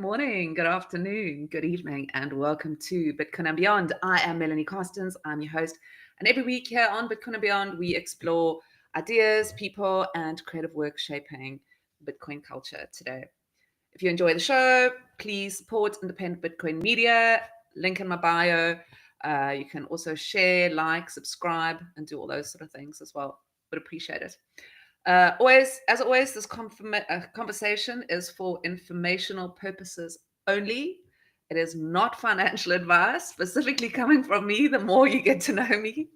morning, good afternoon, good evening, and welcome to Bitcoin and Beyond. I am Melanie Carstens, I'm your host, and every week here on Bitcoin and Beyond, we explore ideas, people, and creative work shaping Bitcoin culture today. If you enjoy the show, please support independent Bitcoin media, link in my bio. You can also share, like, subscribe, and do all those sort of things as well. Would appreciate it. As always, this conversation is for informational purposes only. It is not financial advice, specifically coming from me, the more you get to know me.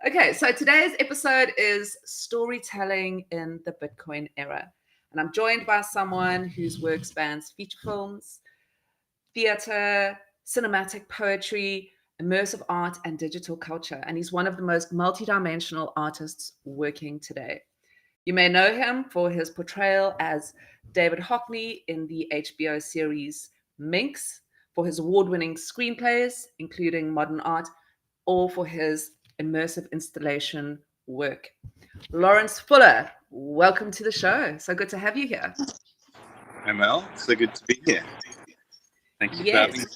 Okay, so today's episode is storytelling in the Bitcoin era. And I'm joined by someone whose work spans feature films, theater, cinematic poetry, immersive art, and digital culture. And he's one of the most multidimensional artists working today. You may know him for his portrayal as David Hockney in the HBO series MINX, for his award-winning screenplays, including modern art, or for his immersive installation work. Laurence Fuller, welcome to the show. So good to have you here. Hi, Mel. So good to be here. Thank you for having me.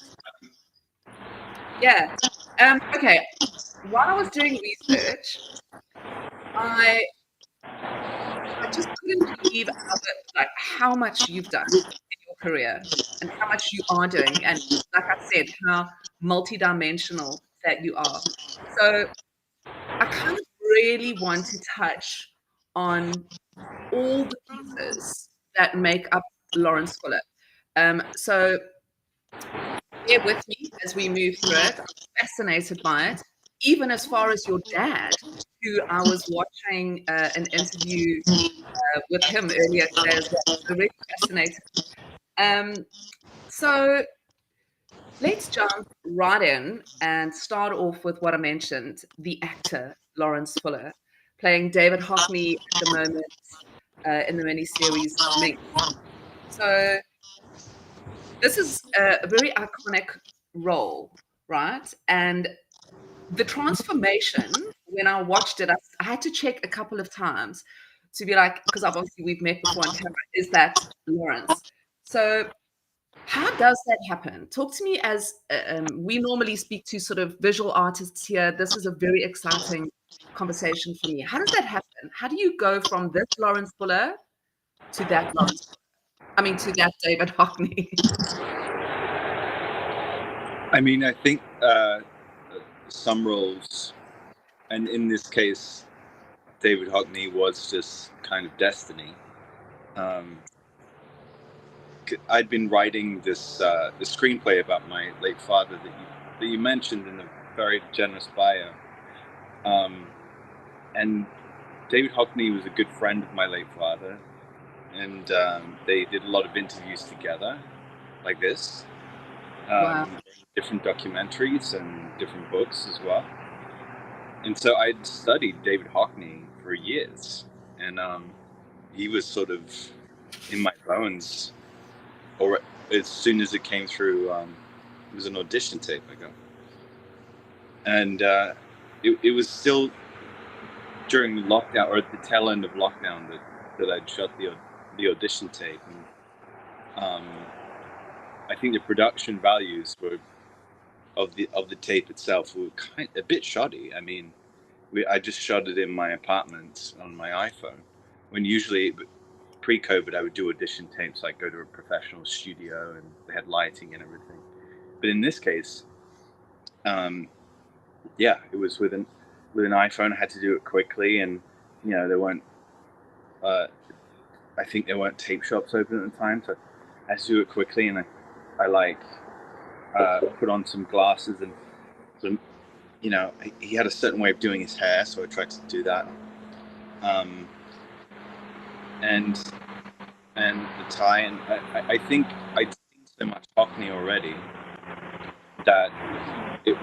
Yeah. Okay. While I was doing research, I just couldn't believe how much you've done in your career and how much you are doing. And like I said, how multidimensional that you are. So I kind of really want to touch on all the pieces that make up Laurence Fuller. So bear with me as we move through it. I'm fascinated by it, even as far as your dad, who I was watching an interview with him earlier today as well. So really fascinated. So let's jump right in and start off with what I mentioned, the actor, Laurence Fuller, playing David Hockney at the moment in the miniseries MINX. So this is a very iconic role, right? And the transformation, when I watched it, I had to check a couple of times to be like, because obviously we've met before on camera, is that Laurence? So how does that happen? Talk to me as we normally speak to sort of visual artists here. This is a very exciting conversation for me. How does that happen? How do you go from this Laurence Fuller to that to that David Hockney? I mean, I think some roles, and in this case, David Hockney was just kind of destiny. I'd been writing this the screenplay about my late father that you mentioned in a very generous bio, and David Hockney was a good friend of my late father, and they did a lot of interviews together, like this. Wow. Different documentaries and different books as well. And so I'd studied David Hockney for years, and he was sort of in my bones, or as soon as it came through, it was an audition tape I got. And it was still during lockdown, or at the tail end of lockdown, that I'd shot the audition tape. And I think the production values of the tape itself were a bit shoddy. I mean, I just shot it in my apartment on my iPhone, when usually pre-COVID I would do audition tapes, like go to a professional studio and they had lighting and everything. But in this case, it was with an iPhone. I had to do it quickly, and there weren't I think there weren't tape shops open at the time, so I had to do it quickly, and I put on some glasses, and some, he had a certain way of doing his hair, so I tried to do that. And the tie, and I think I'd seen so much Hockney already that it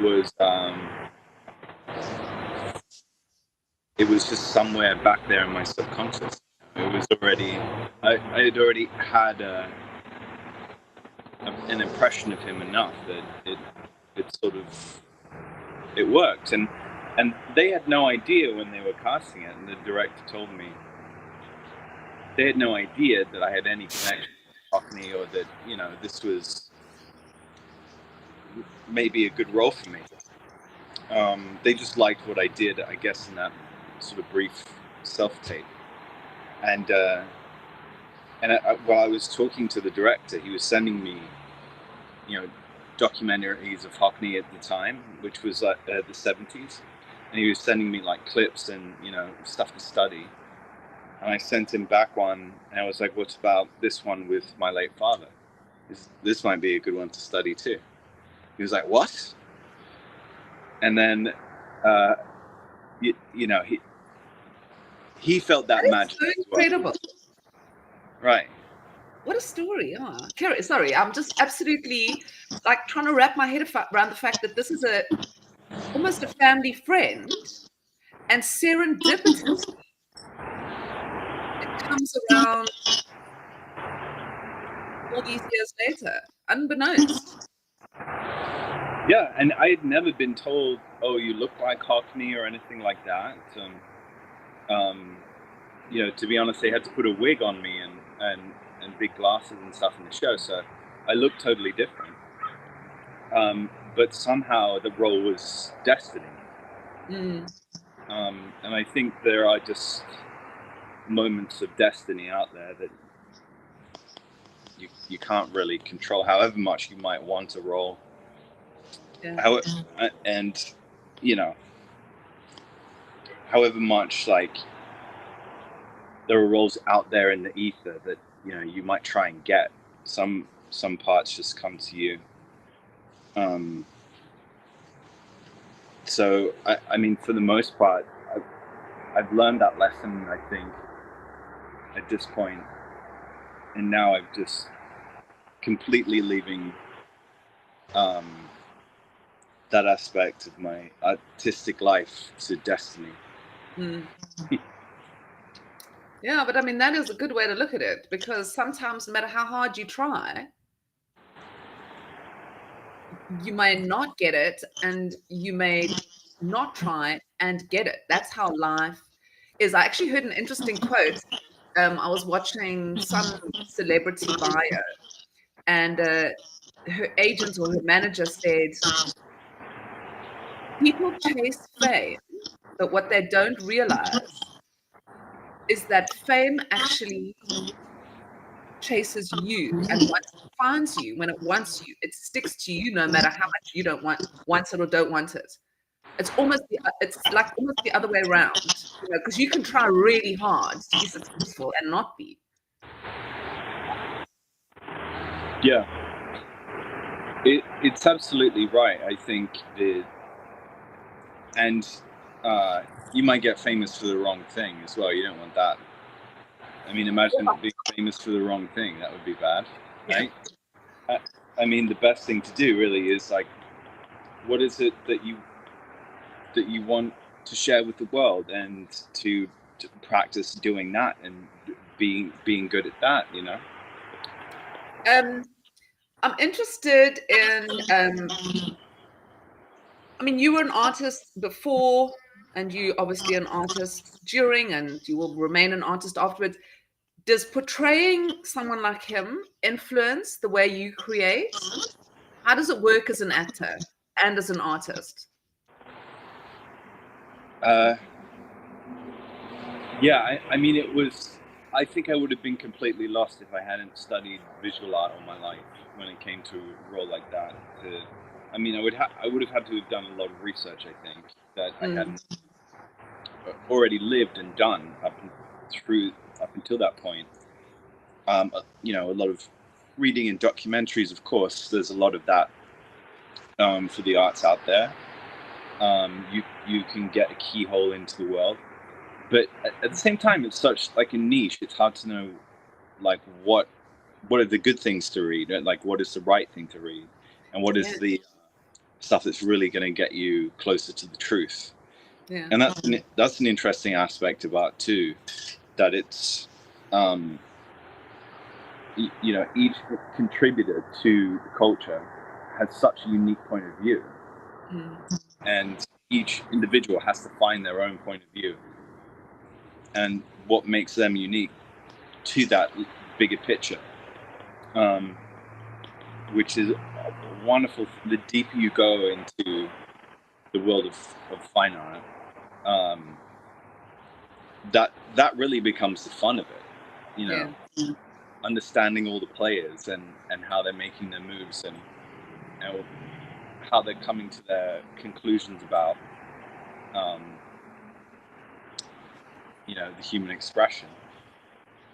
was just somewhere back there in my subconscious. It was already, I had already had an impression of him enough that it worked, and they had no idea when they were casting it, and the director told me they had no idea that I had any connection to me, or that, you know, this was maybe a good role for me. They just liked what I did, I guess, in that sort of brief self-tape. And while I was talking to the director, he was sending me, you know, documentaries of Hockney at the time, which was the 70s. And he was sending me like clips and, you know, stuff to study. And I sent him back one, and I was like, what about this one with my late father? This might be a good one to study too. He was like, what? And then, you know, he felt that magic so as well. incredible. Right. What a story. Oh, sorry, I'm just absolutely like trying to wrap my head around the fact that this is almost a family friend, and serendipitously it comes around all these years later, unbeknownst. Yeah, and I had never been told, oh, you look like Hockney or anything like that. You know, to be honest, they had to put a wig on me and big glasses and stuff in the show, so I looked totally different. But somehow the role was destiny. And I think there are just moments of destiny out there that you can't really control, however much you might want a role. Yeah. And, you know, however much, like, there are roles out there in the ether that, you know, you might try and get. Some parts just come to you. So I mean, for the most part, I've learned that lesson, I think, at this point, and now I'm just completely leaving that aspect of my artistic life to destiny. Yeah, but I mean, that is a good way to look at it, because sometimes no matter how hard you try, you may not get it, and you may not try and get it. That's how life is. I actually heard an interesting quote. I was watching some celebrity bio, and her agent or her manager said, people chase fame, but what they don't realize is that fame actually chases you, and once it finds you, when it wants you, it sticks to you no matter how much you don't want it or don't want it. It's like almost the other way around, you know, because you can try really hard to be successful and not be. Yeah, it's absolutely right. I think and you might get famous for the wrong thing as well. You don't want that. I mean, imagine being famous for the wrong thing. That would be bad, right? Yeah. I mean, the best thing to do really is, like, what is it that you want to share with the world, and to practice doing that and being good at that, you know? I'm interested in, I mean, you were an artist before, and you obviously an artist during, and you will remain an artist afterwards. Does portraying someone like him influence the way you create? How does it work as an actor and as an artist? Yeah, I mean, I think I would have been completely lost if I hadn't studied visual art all my life when it came to a role like that. I mean, I would have had to have done a lot of research, I think, that I hadn't already lived and done up until that point. You know, a lot of reading and documentaries, of course. There's a lot of that for the arts out there. You can get a keyhole into the world, but at the same time, it's such like a niche. It's hard to know, like, what are the good things to read, like what is the right thing to read, and what is the stuff that's really going to get you closer to the truth. Yeah. And that's an interesting aspect of art too, that it's you know, each contributor to the culture has such a unique point of view, and each individual has to find their own point of view and what makes them unique to that bigger picture. which is wonderful. The deeper you go into the world of fine art, that really becomes the fun of it, you know. Yeah. Understanding all the players and how they're making their moves and how they're coming to their conclusions about the human expression.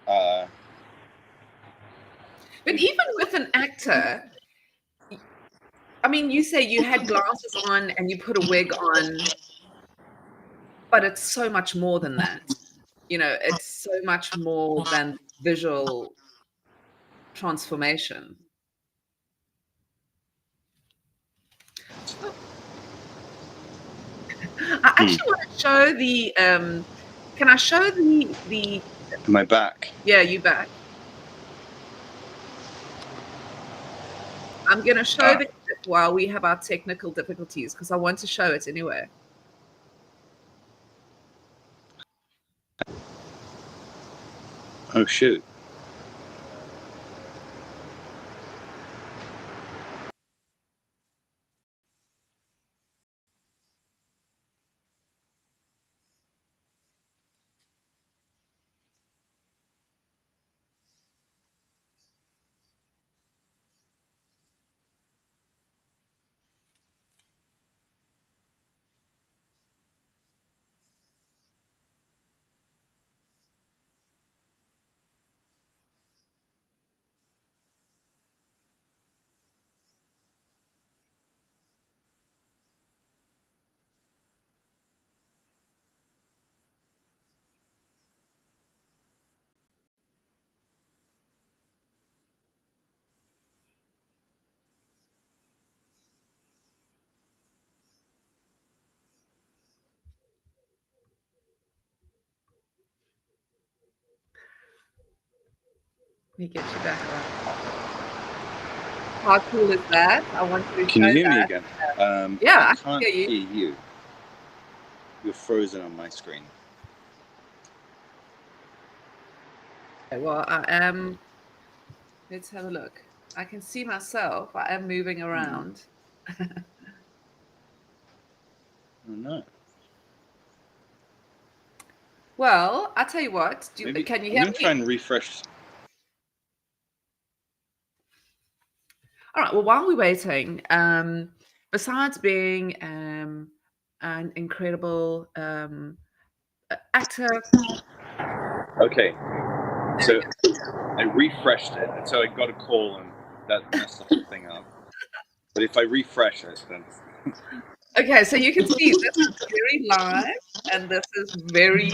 But even with an actor, I mean, you say you had glasses on and you put a wig on, but it's so much more than that. You know, it's so much more than visual transformation. I actually want to show the can I show the My back. yeah, you back. I'm gonna show the clip while we have our technical difficulties because I want to show it anyway. Oh shoot. Let me get you back on. How cool is that? I want you to Can show you hear me that. again? Yeah, I I can can't hear you. hear you. You're frozen on my screen. Okay, well, I am. Let's have a look. I can see myself. I am moving around. Oh no. Well, I tell you what. Maybe Can you I'm hear gonna me? try and refresh. All right. Well, while we're waiting, besides being an incredible actor, Okay. So I refreshed it, and so I got a call, and that messed the whole thing up. But if I refresh it, then okay, so you can see this is very live, and this is very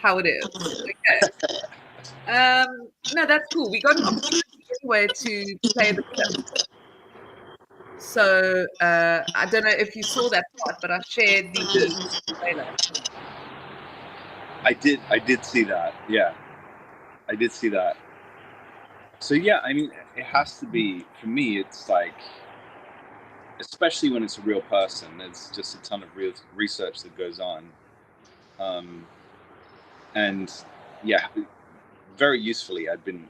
how it is. Okay. No, that's cool. We got an opportunity anyway to play the clip. So I don't know if you saw that part, but I shared the trailer. I did see that. Yeah, I did see that. So yeah, I mean, it has to be for me. It's like, especially when it's a real person. There's just a ton of real research that goes on, and yeah, very usefully. I'd been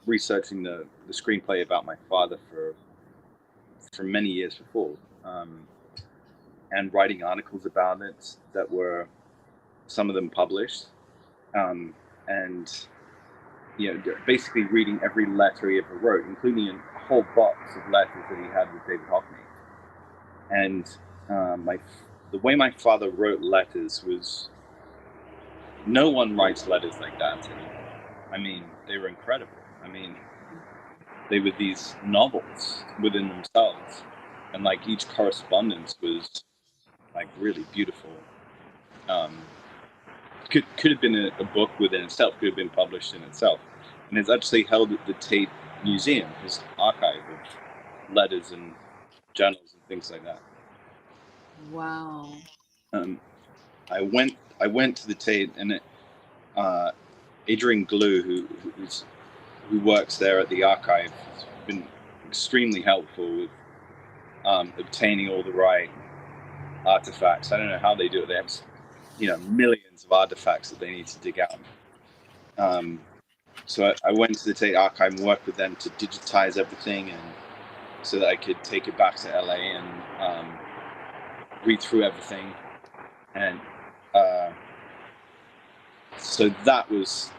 researching the screenplay about my father for many years before, and writing articles about it that were some of them published, and basically reading every letter he ever wrote, including a whole box of letters that he had with David Hockney. And the way my father wrote letters was, no one writes letters like that anymore. I mean, they were incredible. I mean, they were these novels within themselves, and like each correspondence was like really beautiful. Could have been a book within itself, could have been published in itself, and it's actually held at the Tate Museum, his archive of letters and journals and things like that. Wow. I went to the Tate, and Adrian Glue, who works there at the archive, has been extremely helpful with obtaining all the right artifacts. I don't know how they do it. They have millions of artifacts that they need to dig out. So I went to the Tate Archive and worked with them to digitize everything, and so that I could take it back to LA and read through everything. And so that was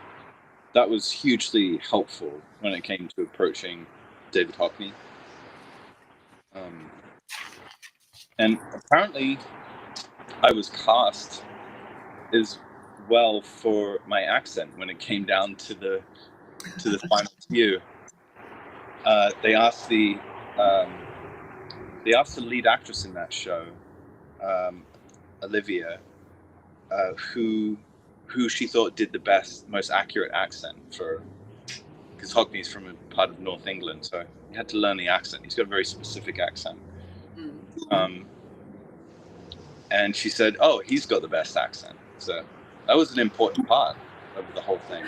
hugely helpful when it came to approaching David Hockney. And apparently I was cast as well for my accent when it came down to the final view. They asked the lead actress in that show, Olivia, who she thought did the best, most accurate accent for, because Hockney's from a part of North England, so you had to learn the accent. He's got a very specific accent. And she said, "Oh, he's got the best accent." So that was an important part of the whole thing.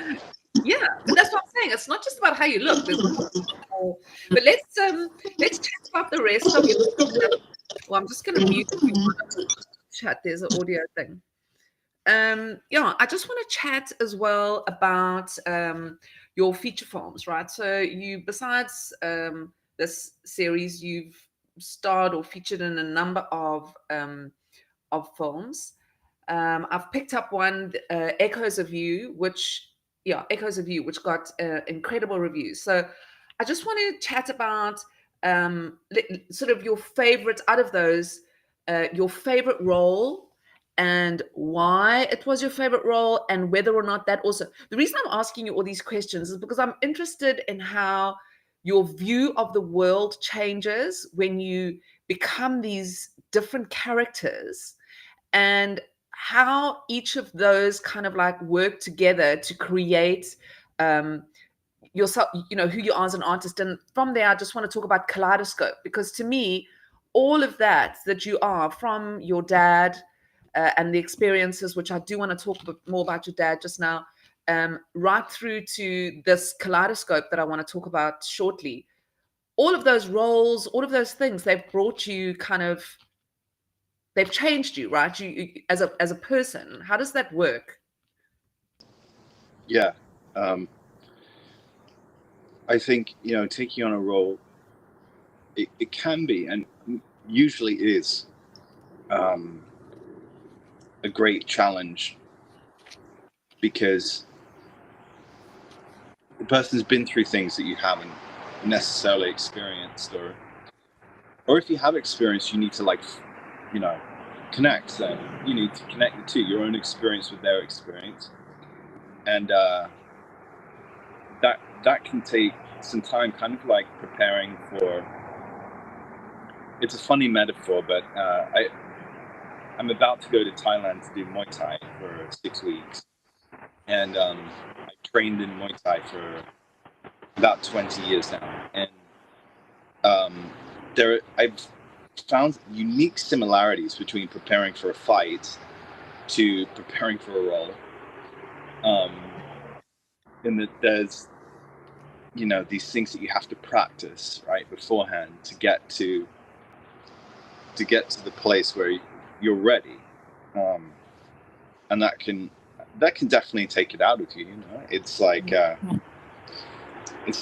Yeah, but that's what I'm saying. It's not just about how you look. There's more. But let's chat about the rest of your. Well, I'm just going to mute chat. There's an audio thing. Yeah, I just want to chat as well about your feature films, right? So you, besides this series, you've starred or featured in a number of films. I've picked up one, Echoes of You, which got incredible reviews. So I just want to chat about sort of your favorite out of those, your favorite role, and why it was your favorite role, and whether or not that also. The reason I'm asking you all these questions is because I'm interested in how your view of the world changes when you become these different characters, and how each of those kind of like work together to create yourself, who you are as an artist. And from there, I just want to talk about kaleidoscope, because to me, all of that you are, from your dad and the experiences, which I do want to talk more about your dad just now, right through to this kaleidoscope that I want to talk about shortly. All of those roles, all of those things, they've brought you they've changed you, right? You as a person. How does that work? Yeah. I think, taking on a role, it can be, and usually is, a great challenge, because the person's been through things that you haven't necessarily experienced, or if you have experienced, you need to connect them. You need to connect the two, your own experience with their experience. And that can take some time, kind of like preparing for, it's a funny metaphor, but I'm about to go to Thailand to do Muay Thai for 6 weeks. And I trained in Muay Thai for about 20 years now. And I've found unique similarities between preparing for a fight to preparing for a role. In that there's, these things that you have to practice right beforehand to get to the place where you're ready. And that can definitely take it out of you. It's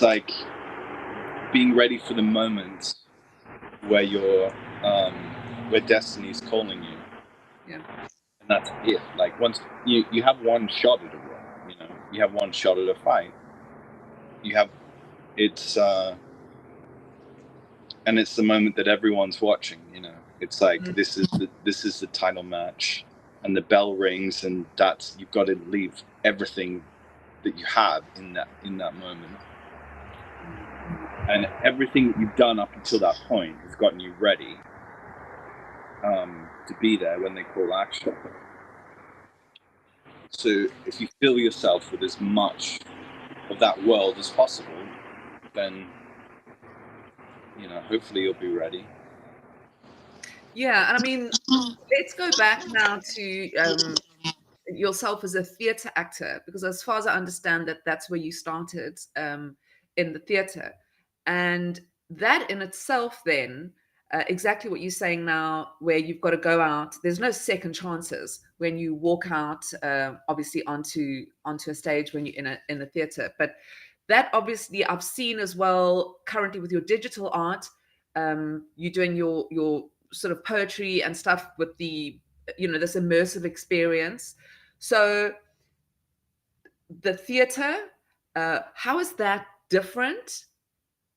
like being ready for the moment where you're where destiny's calling you. Yeah. And that's it. Like, once you have one shot at a role, you have one shot at a fight. And it's the moment that everyone's watching. It's like, this is the title match, and the bell rings, and you've got to leave everything that you have in that moment. And everything that you've done up until that point has gotten you ready to be there when they call action. So if you fill yourself with as much of that world as possible, then hopefully you'll be ready. Yeah, and I mean, let's go back now to yourself as a theatre actor, because as far as I understand, that's where you started in the theatre, and that in itself then exactly what you're saying now, where you've got to go out. There's no second chances when you walk out, obviously onto a stage when you're in a theater. But that obviously I've seen as well currently with your digital art. You're doing your sort of poetry and stuff with the this immersive experience. So the theater, how is that different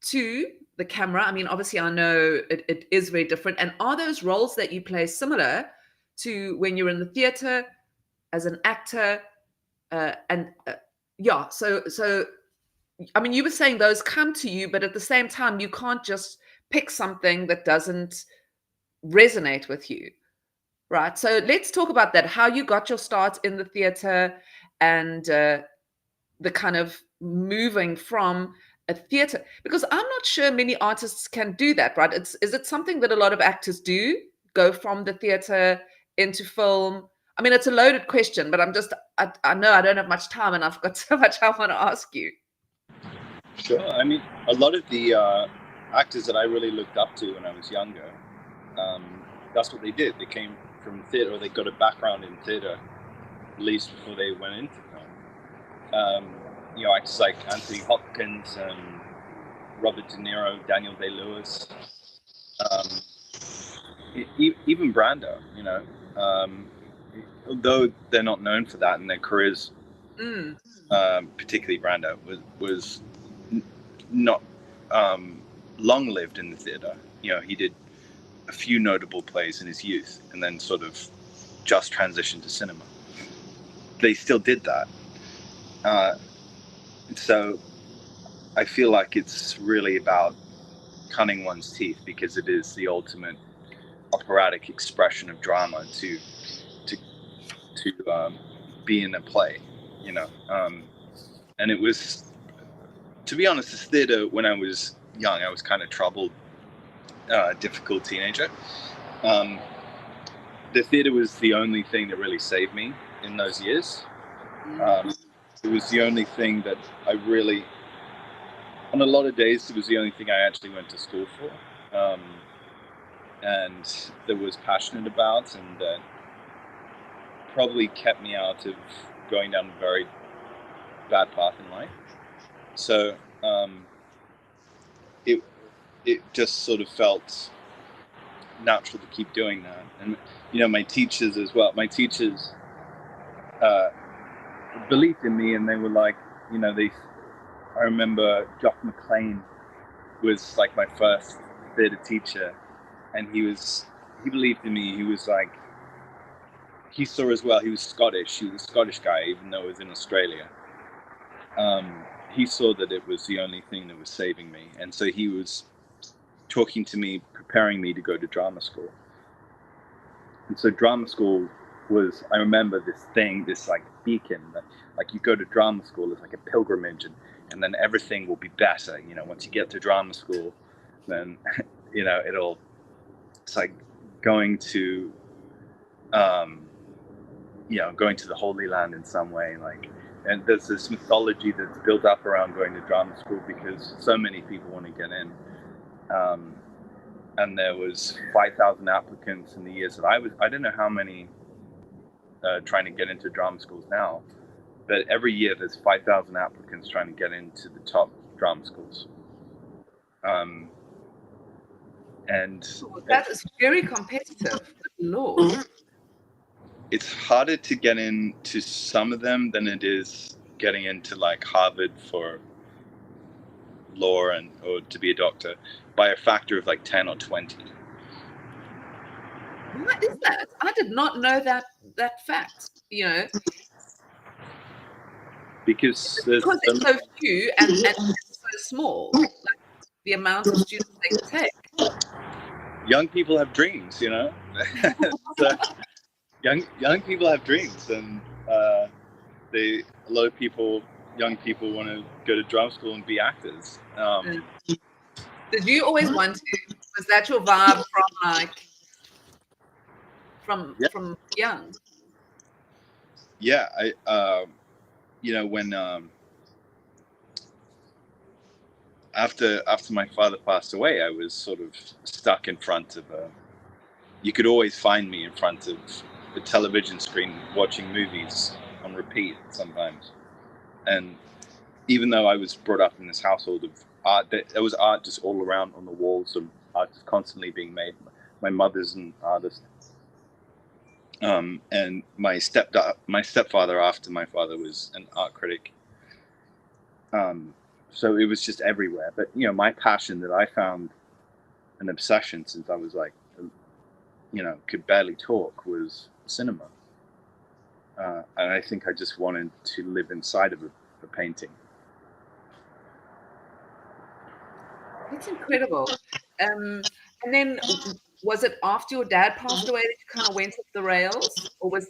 to the camera? I mean, obviously, I know it is very different. And are those roles that you play similar to when you're in the theater as an actor? And yeah, so I mean, you were saying those come to you, but at the same time, you can't just pick something that doesn't resonate with you, right? So let's talk about that. How you got your start in the theater, and the kind of moving from a theater, because I'm not sure many artists can do that, right? Is it something that a lot of actors do, go from the theater into film? I mean, it's a loaded question, but I know I don't have much time and I've got so much I want to ask you. Sure. I mean, a lot of the actors that I really looked up to when I was younger, that's what they did. They came from theater, or they got a background in theater, at least before they went into film. Actors like Anthony Hopkins and Robert De Niro, Daniel Day-Lewis, even Brando. Although they're not known for that in their careers, particularly Brando was not long-lived in the theater. He did a few notable plays in his youth and then sort of just transitioned to cinema. They still did that. So I feel like it's really about cutting one's teeth, because it is the ultimate operatic expression of drama to be in a play, and it was, to be honest, this theater, when I was young, I was kind of troubled, difficult teenager. The theater was the only thing that really saved me in those years. It was the only thing that I really, on a lot of days, it was the only thing I actually went to school for, and that was passionate about, and that probably kept me out of going down a very bad path in life. So it just sort of felt natural to keep doing that. And my teachers as well. My teachers believed in me, and they were like, I remember Jock McLean was like my first theater teacher, and he believed in me. He was like, he saw as well, he was Scottish. He was a Scottish guy, even though it was in Australia. He saw that it was the only thing that was saving me. And so he was talking to me, preparing me to go to drama school. And so drama school was, I remember this like beacon that, like, you go to drama school, it's like a pilgrimage, and then everything will be better. Once you get to drama school, then, it's like going to, going to the Holy Land in some way, like, and there's this mythology that's built up around going to drama school because so many people want to get in. And there was 5,000 applicants in the years that I don't know how many trying to get into drama schools now, but every year there's 5,000 applicants trying to get into the top drama schools. And that is very competitive. Good Lord. It's harder to get into some of them than it is getting into like Harvard for law or to be a doctor, by a factor of like 10 or 20. What is that? I did not know that fact. Because it's so few and it's so small, like the amount of students they take. Young people have dreams, so young people have dreams, and a lot of young people want to go to drama school and be actors. Did you always want to? Was that your vibe from young? Yeah, when after my father passed away, I was sort of stuck in front of you could always find me in front of the television screen watching movies on repeat sometimes. And even though I was brought up in this household of art, there was art just all around on the walls, and art just constantly being made. My mother's an artist, and my stepfather after my father was an art critic. So it was just everywhere. But my passion that I found an obsession since I was like, could barely talk was cinema. And I think I just wanted to live inside of a painting. That's incredible. And then was it after your dad passed away that you kind of went off the rails? Or what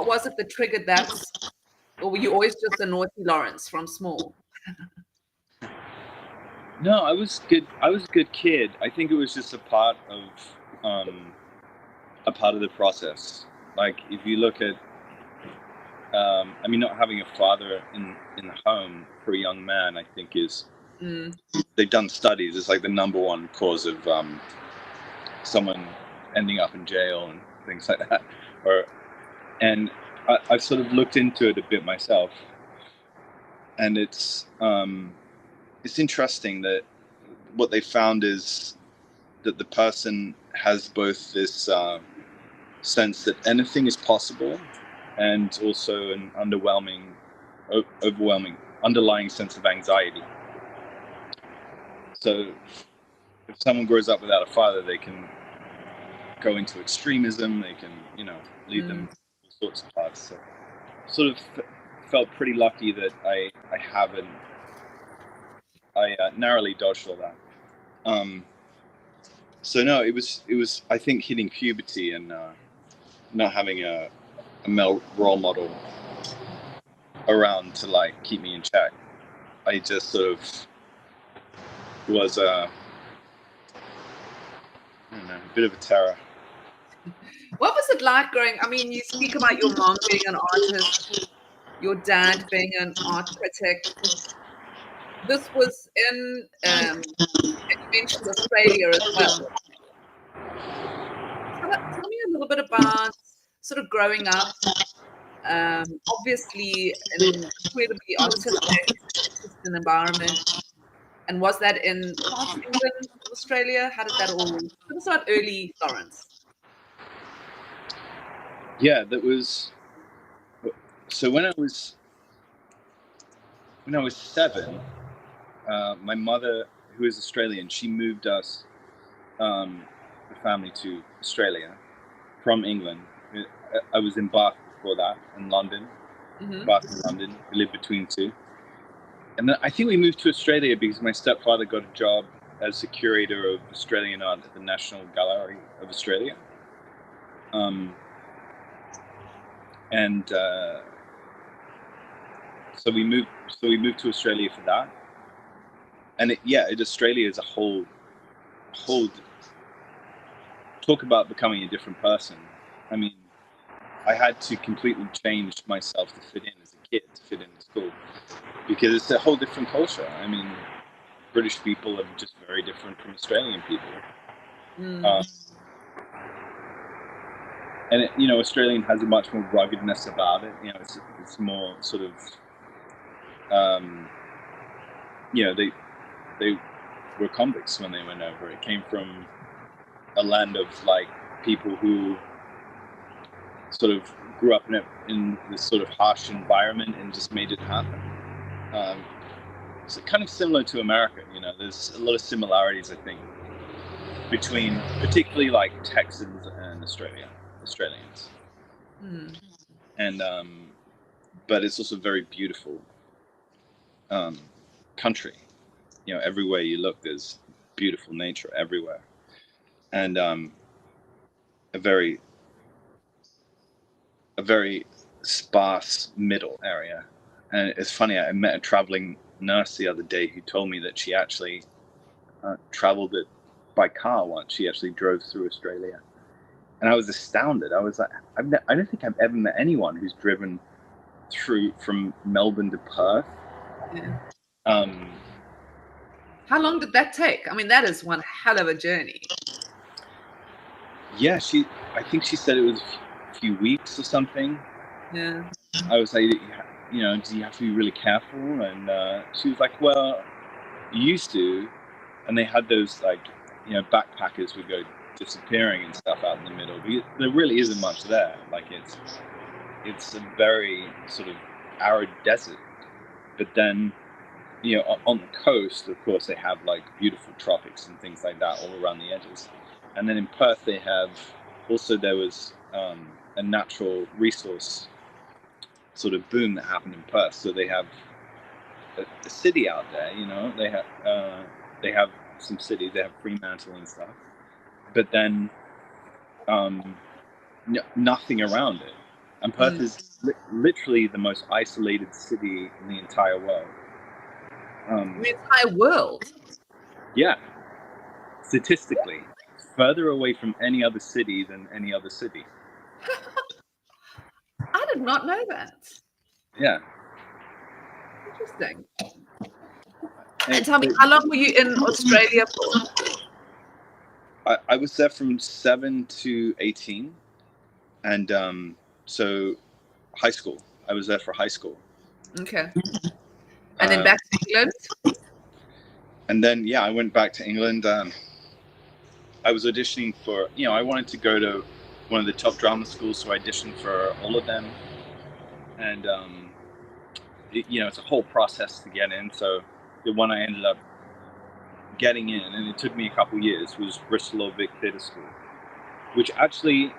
was it that triggered that? Or were you always just a naughty Laurence from small? No, I was good. I was a good kid. I think it was just a part of the process. Like if you look at, not having a father in the home for a young man, I think is they've done studies. It's like the number one cause of someone ending up in jail and things like that. And I've sort of looked into it a bit myself, and it's interesting that what they found is that the person has both this sense that anything is possible, and also an overwhelming underlying sense of anxiety. So if someone grows up without a father, they can go into extremism, they can lead them all sorts of paths. So sort of felt pretty lucky that I narrowly dodged all that. So no, it was I think hitting puberty and not having a male role model around to like keep me in check. I just sort of was a bit of a terror. What was it like growing? I mean, you speak about your mom being an artist, your dad being an art critic. This was in, you mentioned Australia as well. Tell me a little bit about sort of growing up. Obviously, an incredibly artistic environment. And was that in parts of England, Australia? How did that all? Tell us about early Laurence. Yeah, that was. So when I was 7, my mother, who is Australian, she moved us, the family, to Australia from England. I was in Bath before that, in London. Bath and London. We lived between two. And then I think we moved to Australia because my stepfather got a job as a curator of Australian art at the National Gallery of Australia. So we moved to Australia for that. And Australia is a whole talk about becoming a different person. I mean, I had to completely change myself to fit in as a kid, to fit into school, because it's a whole different culture. I mean, British people are just very different from Australian people. And Australian has a much more ruggedness about it. It's more sort of, they were convicts when they went over. It came from a land of like people who sort of grew up in this sort of harsh environment and just made it happen. It's kind of similar to America. There's a lot of similarities, I think, between particularly like Texans and Australians. And but it's also very beautiful country. Everywhere you look, there's beautiful nature everywhere, and a very sparse middle area. And it's funny, I met a traveling nurse the other day who told me that she actually traveled it by car once. She actually drove through Australia, and I was astounded. I was like, I don't think I've ever met anyone who's driven through from Melbourne to Perth. Um, How long did that take? I mean, that is one hell of a journey. yeah, I think she said it was a few weeks or something. Yeah. I was like, do you have to be really careful? And she was like, well, you used to. And they had those backpackers would go disappearing and stuff out in the middle. There really isn't much there. Like it's a very sort of arid desert. But then, on the coast, of course, they have like beautiful tropics and things like that all around the edges. And then in Perth, there was a natural resource sort of boom that happened in Perth. So they have a city out there, they have some cities, they have Fremantle and stuff, but then nothing around it. And Perth is literally the most isolated city in the entire world. The entire world? Yeah. Statistically, further away from any other city than any other city. I did not know that. Yeah. Interesting. And tell me, how long were you in Australia for? I was there from 7 to 18. And so high school. I was there for high school. Okay. And then back to England? And then, I went back to England. I was auditioning for, I wanted to go to one of the top drama schools, so I auditioned for all of them. And, it's a whole process to get in. So the one I ended up getting in, and it took me a couple years, was Bristol Old Vic Theatre School, which actually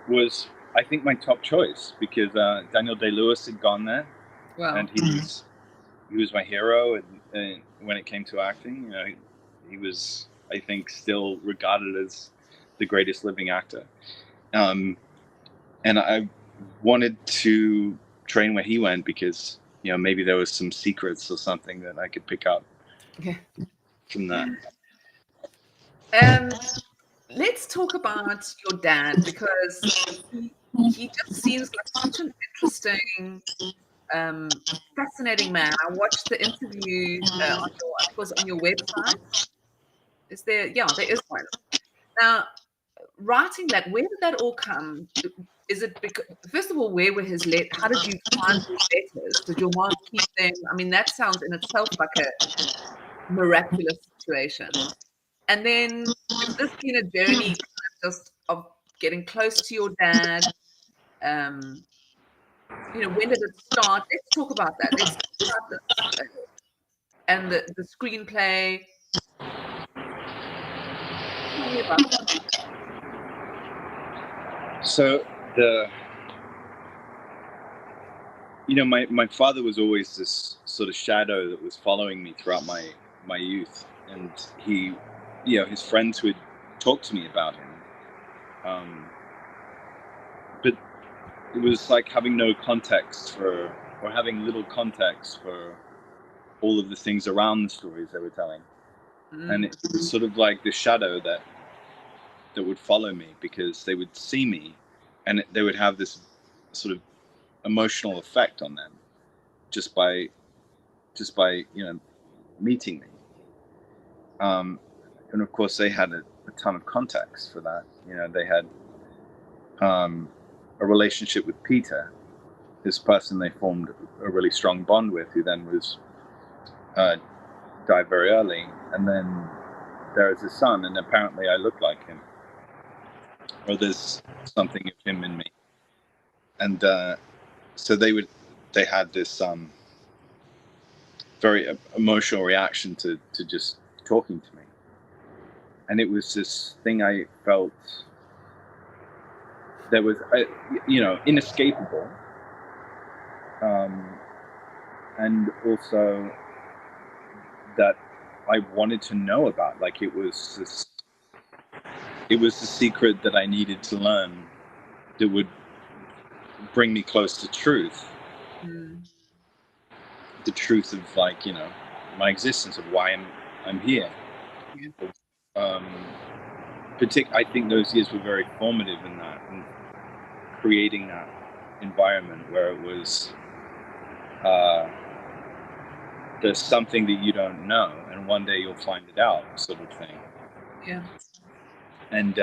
was, I think, my top choice, because Daniel Day-Lewis had gone there. Wow. And he was my hero, and when it came to acting, he was, I think, still regarded as the greatest living actor. And I wanted to train where he went because, maybe there was some secrets or something that I could pick up from that. Let's talk about your dad, because he just seems like such an interesting, fascinating man. I watched the interview on your website. Is there? Yeah, there is one. Now, writing that, where did that all come? Is it because, first of all, where were his letters? How did you find his letters? Did your mom keep them? I mean, that sounds in itself like a miraculous situation. And then, has this been a journey just of getting close to your dad? When did it start? Let's talk about that. Let's talk about this. And the screenplay. Tell me about that. So my father was always this sort of shadow that was following me throughout my youth, and he, his friends would talk to me about him, but it was like having no context or having little context for all of the things around the stories they were telling, and it was sort of like the shadow that would follow me, because they would see me and they would have this sort of emotional effect on them just by meeting me, and of course they had a ton of context for that. They had a relationship with Peter, this person they formed a really strong bond with, who then was died very early, and then there is his son, and apparently I look like him, or there's something of him in me. And so they had this very emotional reaction to just talking to me, and it was this thing I felt that was inescapable, and also that I wanted to know about. Like, it was the secret that I needed to learn that would bring me close to truth. The truth of, like, my existence, of why I'm here. I think those years were very formative in that, and creating that environment where it was there's something that you don't know, and one day you'll find it out, sort of thing. Yeah. And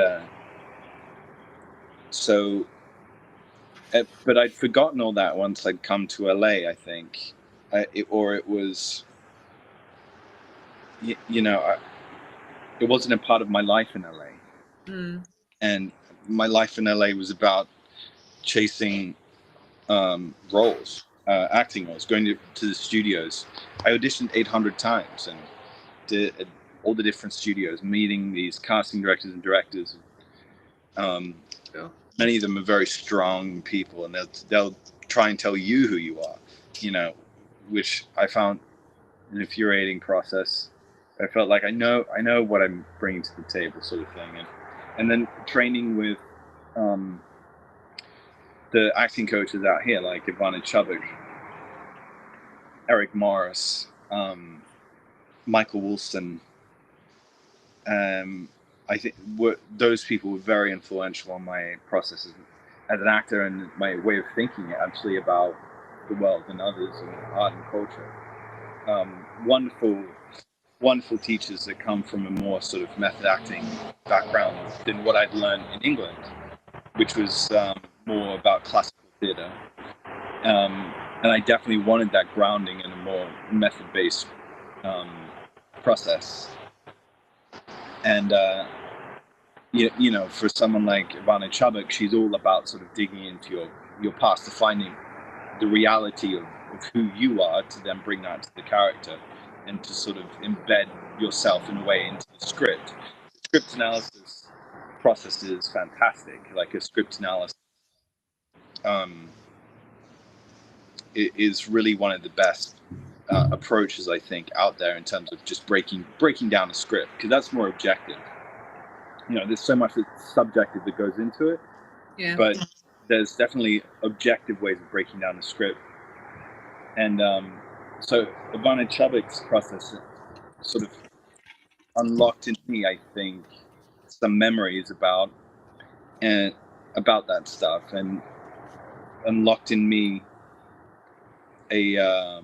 so, but I'd forgotten all that once I'd come to LA, I think. It was, it wasn't a part of my life in LA. Mm. And my life in LA was about chasing roles, acting roles, going to the studios. I auditioned 800 times and did all the different studios, meeting these casting directors and directors. Sure. Many of them are very strong people, and they'll try and tell you who you are, which I found an infuriating process. I felt like I know what I'm bringing to the table, sort of thing, and then training with the acting coaches out here, like Ivana Chubbuck, Eric Morris, Michael Wilson. I think those people were very influential on my process as an actor and my way of thinking actually about the world and others and art and culture. Wonderful teachers that come from a more sort of method acting background than what I'd learned in England, which was more about classical theatre. And I definitely wanted that grounding in a more method-based process. And for someone like Ivana Chubbuck, she's all about sort of digging into your past to finding the reality of who you are, to then bring that to the character and to sort of embed yourself in a way into the script. The script analysis process is fantastic. Like a script analysis is really one of the best approaches, I think, out there in terms of just breaking down a script, because that's more objective. There's so much that's subjective that goes into it, but there's definitely objective ways of breaking down the script. And so Ivana Chubbuck's process sort of unlocked in me, I think, some memories about that stuff, and unlocked in me a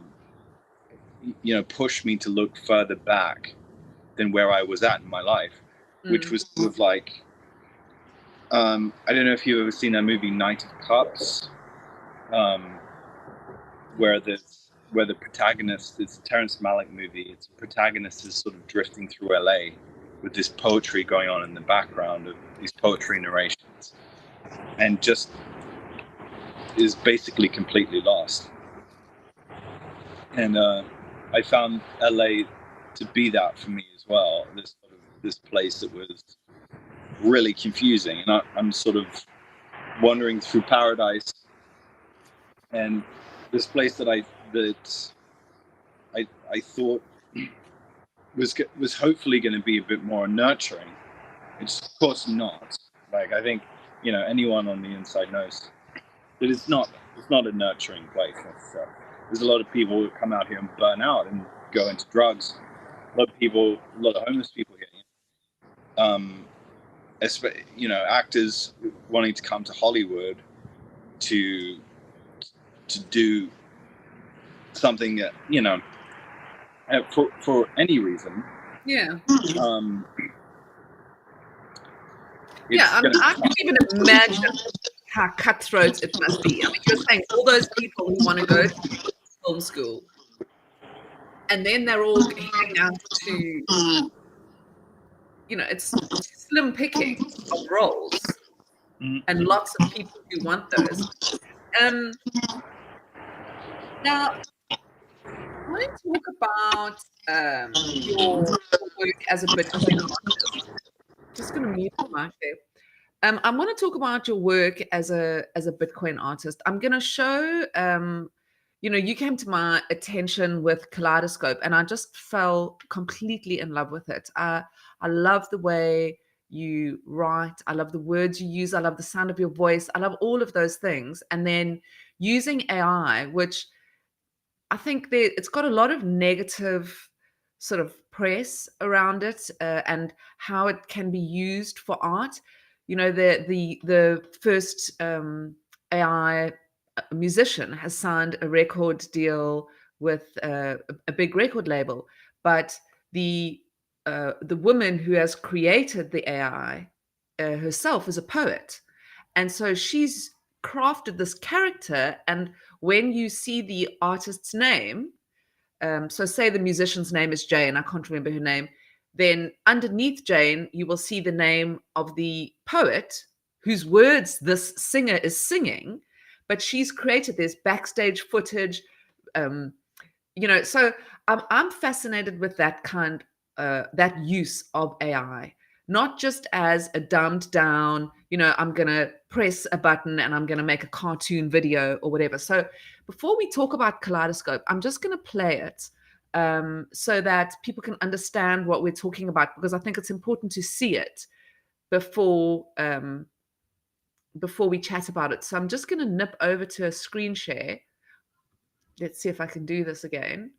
pushed me to look further back than where I was at in my life, which was sort of like, I don't know if you've ever seen that movie Knight of Cups, where the protagonist, it's a Terrence Malick movie, its protagonist is sort of drifting through LA with this poetry going on in the background of these poetry narrations, and just is basically completely lost. And I found LA to be that for me as well. This place that was really confusing, and I'm sort of wandering through paradise, and this place that I thought was hopefully going to be a bit more nurturing. It's of course not. Like, I think anyone on the inside knows that it's not a nurturing place necessarily. There's a lot of people who come out here and burn out and go into drugs. A lot of homeless people here. Actors wanting to come to Hollywood to do something that for any reason. Yeah. I can't even imagine how cutthroat it must be. I mean, you're saying all those people who want to go to film school, and then they're all heading out to, it's slim picking of roles, and lots of people who want those. Now, I want to talk about your work as a Bitcoin artist. Just going to mute the mic there. I want to talk about your work as a Bitcoin artist. I'm going to show, you came to my attention with Kaleidoscope, and I just fell completely in love with it. I love the way you write. I love the words you use. I love the sound of your voice. I love all of those things. And then using AI, which I think it's got a lot of negative sort of press around it, and how it can be used for art. The first AI musician has signed a record deal with a big record label, but the woman who has created the AI herself is a poet, and so she's crafted this character. And when you see the artist's name, so say the musician's name is Jane, I can't remember her name, then underneath Jane, you will see the name of the poet whose words this singer is singing, but she's created this backstage footage. Um, so I'm fascinated with that that use of AI, not just as a dumbed down, I'm going to press a button and I'm going to make a cartoon video or whatever. So before we talk about Kaleidoscope, I'm just going to play it so that people can understand what we're talking about, because I think it's important to see it before we chat about it. So I'm just going to nip over to a screen share. Let's see if I can do this again.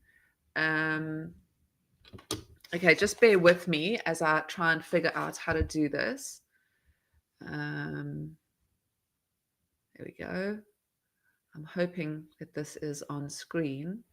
Okay, just bear with me as I try and figure out how to do this. There we go. I'm hoping that this is on screen.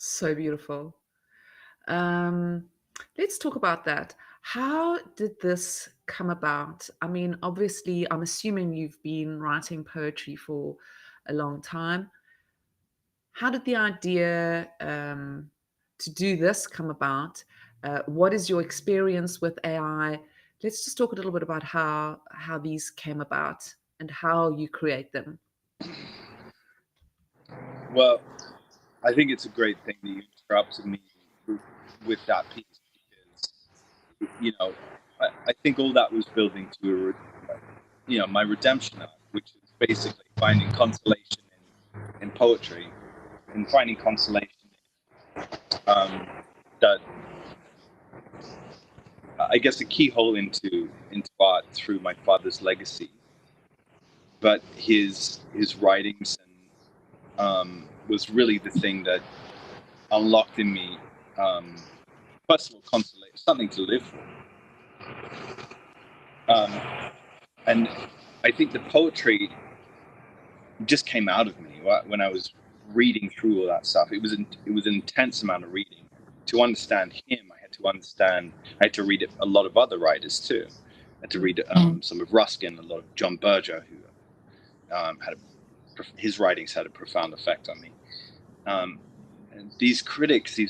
So beautiful. Let's talk about that. How did this come about? I mean, obviously, I'm assuming you've been writing poetry for a long time. How did the idea to do this come about? What is your experience with AI? Let's just talk a little bit about how these came about and how you create them. Well, I think it's a great thing that you interrupted me with that piece, because I think all that was building to my redemption arc, which is basically finding consolation in poetry and finding consolation that I guess a keyhole into art through my father's legacy, but his writings was really the thing that unlocked in me, first of all, consolation, something to live for. And I think the poetry just came out of me when I was reading through all that stuff. It was an intense amount of reading. To understand him, I had to read a lot of other writers too. I had to read some of Ruskin, a lot of John Berger, who his writings had a profound effect on me. And these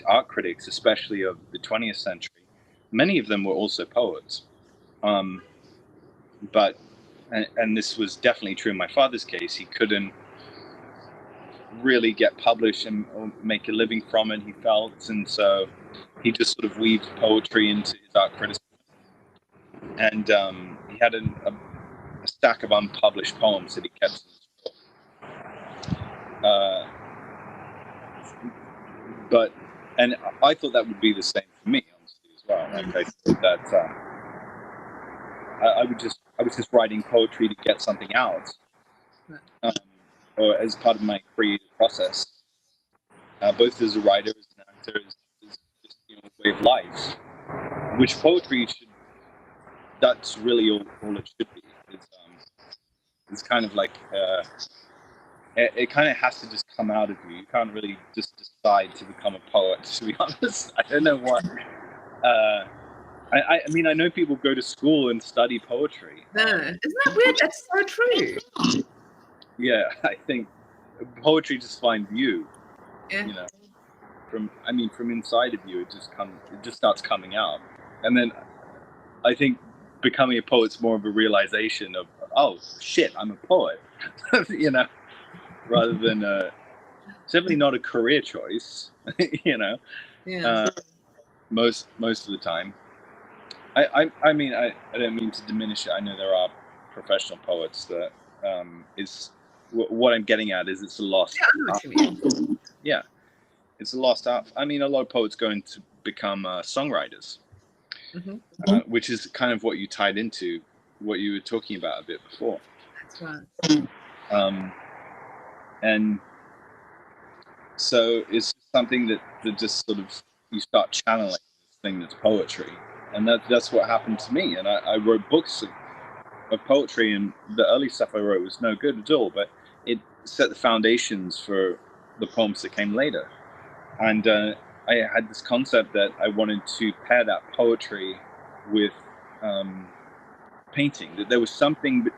art critics, especially of the 20th century, many of them were also poets. But this was definitely true in my father's case. He couldn't really get published or make a living from it, he felt, and so he just sort of weaved poetry into his art criticism. And he had a stack of unpublished poems that he kept in his drawer. And I thought that would be the same for me, honestly, as well. Like I thought that I was just writing poetry to get something out, or as part of my creative process, both as a writer, as an actor, as just a way of life. Which poetry that's really all it should be. It's kind of like it kind of has to just come out of you. You can't really just decide to become a poet, to be honest. I don't know what. I mean, I know people go to school and study poetry. No, isn't that weird? That's so true. Yeah, I think poetry just finds you. Yeah. You know, from inside of you, it just starts coming out. And then I think becoming a poet's more of a realization of, oh shit, I'm a poet. You know, rather than certainly not a career choice. You know, Yeah. Most of the time. I mean, I don't mean to diminish it. I know there are professional poets that is what I'm getting at is it's a lost Yeah, I know what you mean. Yeah, it's a lost art. I mean, a lot of poets go on to become songwriters, which is kind of what you tied into what you were talking about a bit before. That's right. And so it's something that just sort of you start channeling this thing that's poetry, and that's what happened to me. And I wrote books of poetry, and the early stuff I wrote was no good at all, but it set the foundations for the poems that came later. And I had this concept that I wanted to pair that poetry with painting. That there was something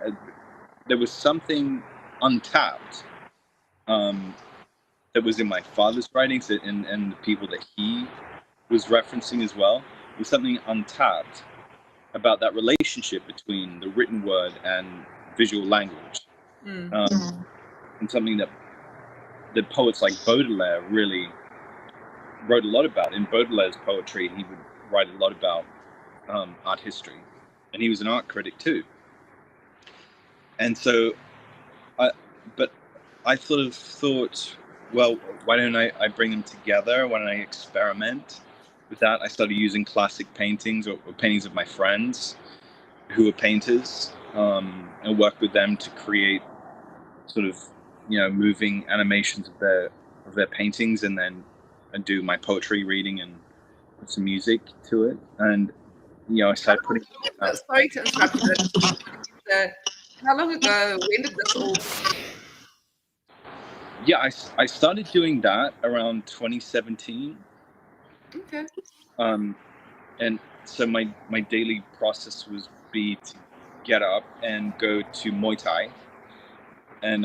untapped that was in my father's writings and the people that he was referencing as well. There's something untapped about that relationship between the written word and visual language, and something that poets like Baudelaire really wrote a lot about. In Baudelaire's poetry, he would write a lot about art history, and he was an art critic too. And so, I sort of thought, well, why don't I bring them together? Why don't I experiment with that? I started using classic paintings or paintings of my friends who are painters, and work with them to create sort of, moving animations of their paintings, and then do my poetry reading and put some music to it. And I started putting. Sorry to interrupt you. How long ago? When did this all? Yeah, I started doing that around 2017. Okay. And so my daily process was to get up and go to Muay Thai, and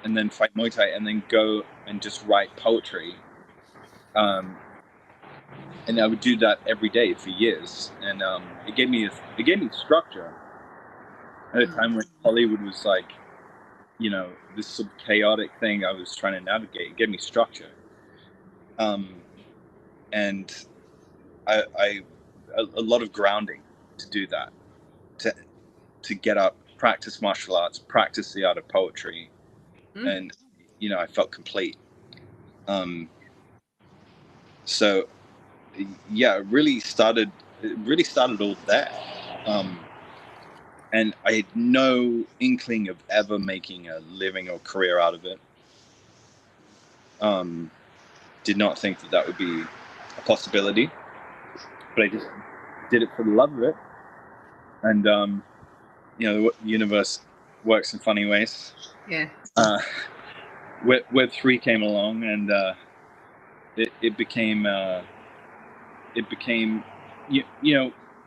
then fight Muay Thai, and then go and just write poetry. And I would do that every day for years, and it gave me structure at a time when Hollywood was like, this sort of chaotic thing I was trying to navigate. It gave me structure, and I a lot of grounding to do that, to get up, practice martial arts, practice the art of poetry, and I felt complete. So yeah, it really started all there. And I had no inkling of ever making a living or career out of it. Did not think that would be a possibility, but I just did it for the love of it. And the universe works in funny ways. Yeah. Web 3 came along, and it became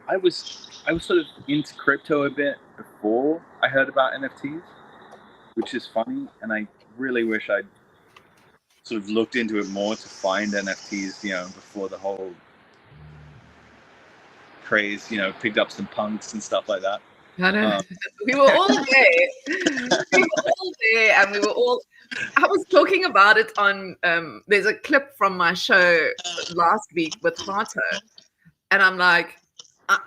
I was sort of into crypto a bit before I heard about NFTs, which is funny, and I really wish I'd sort of looked into it more to find NFTs, before the whole craze, picked up some punks and stuff like that. I know. We were all there. And we were all. I was talking about it on. There's a clip from my show last week with Harto, and I'm like,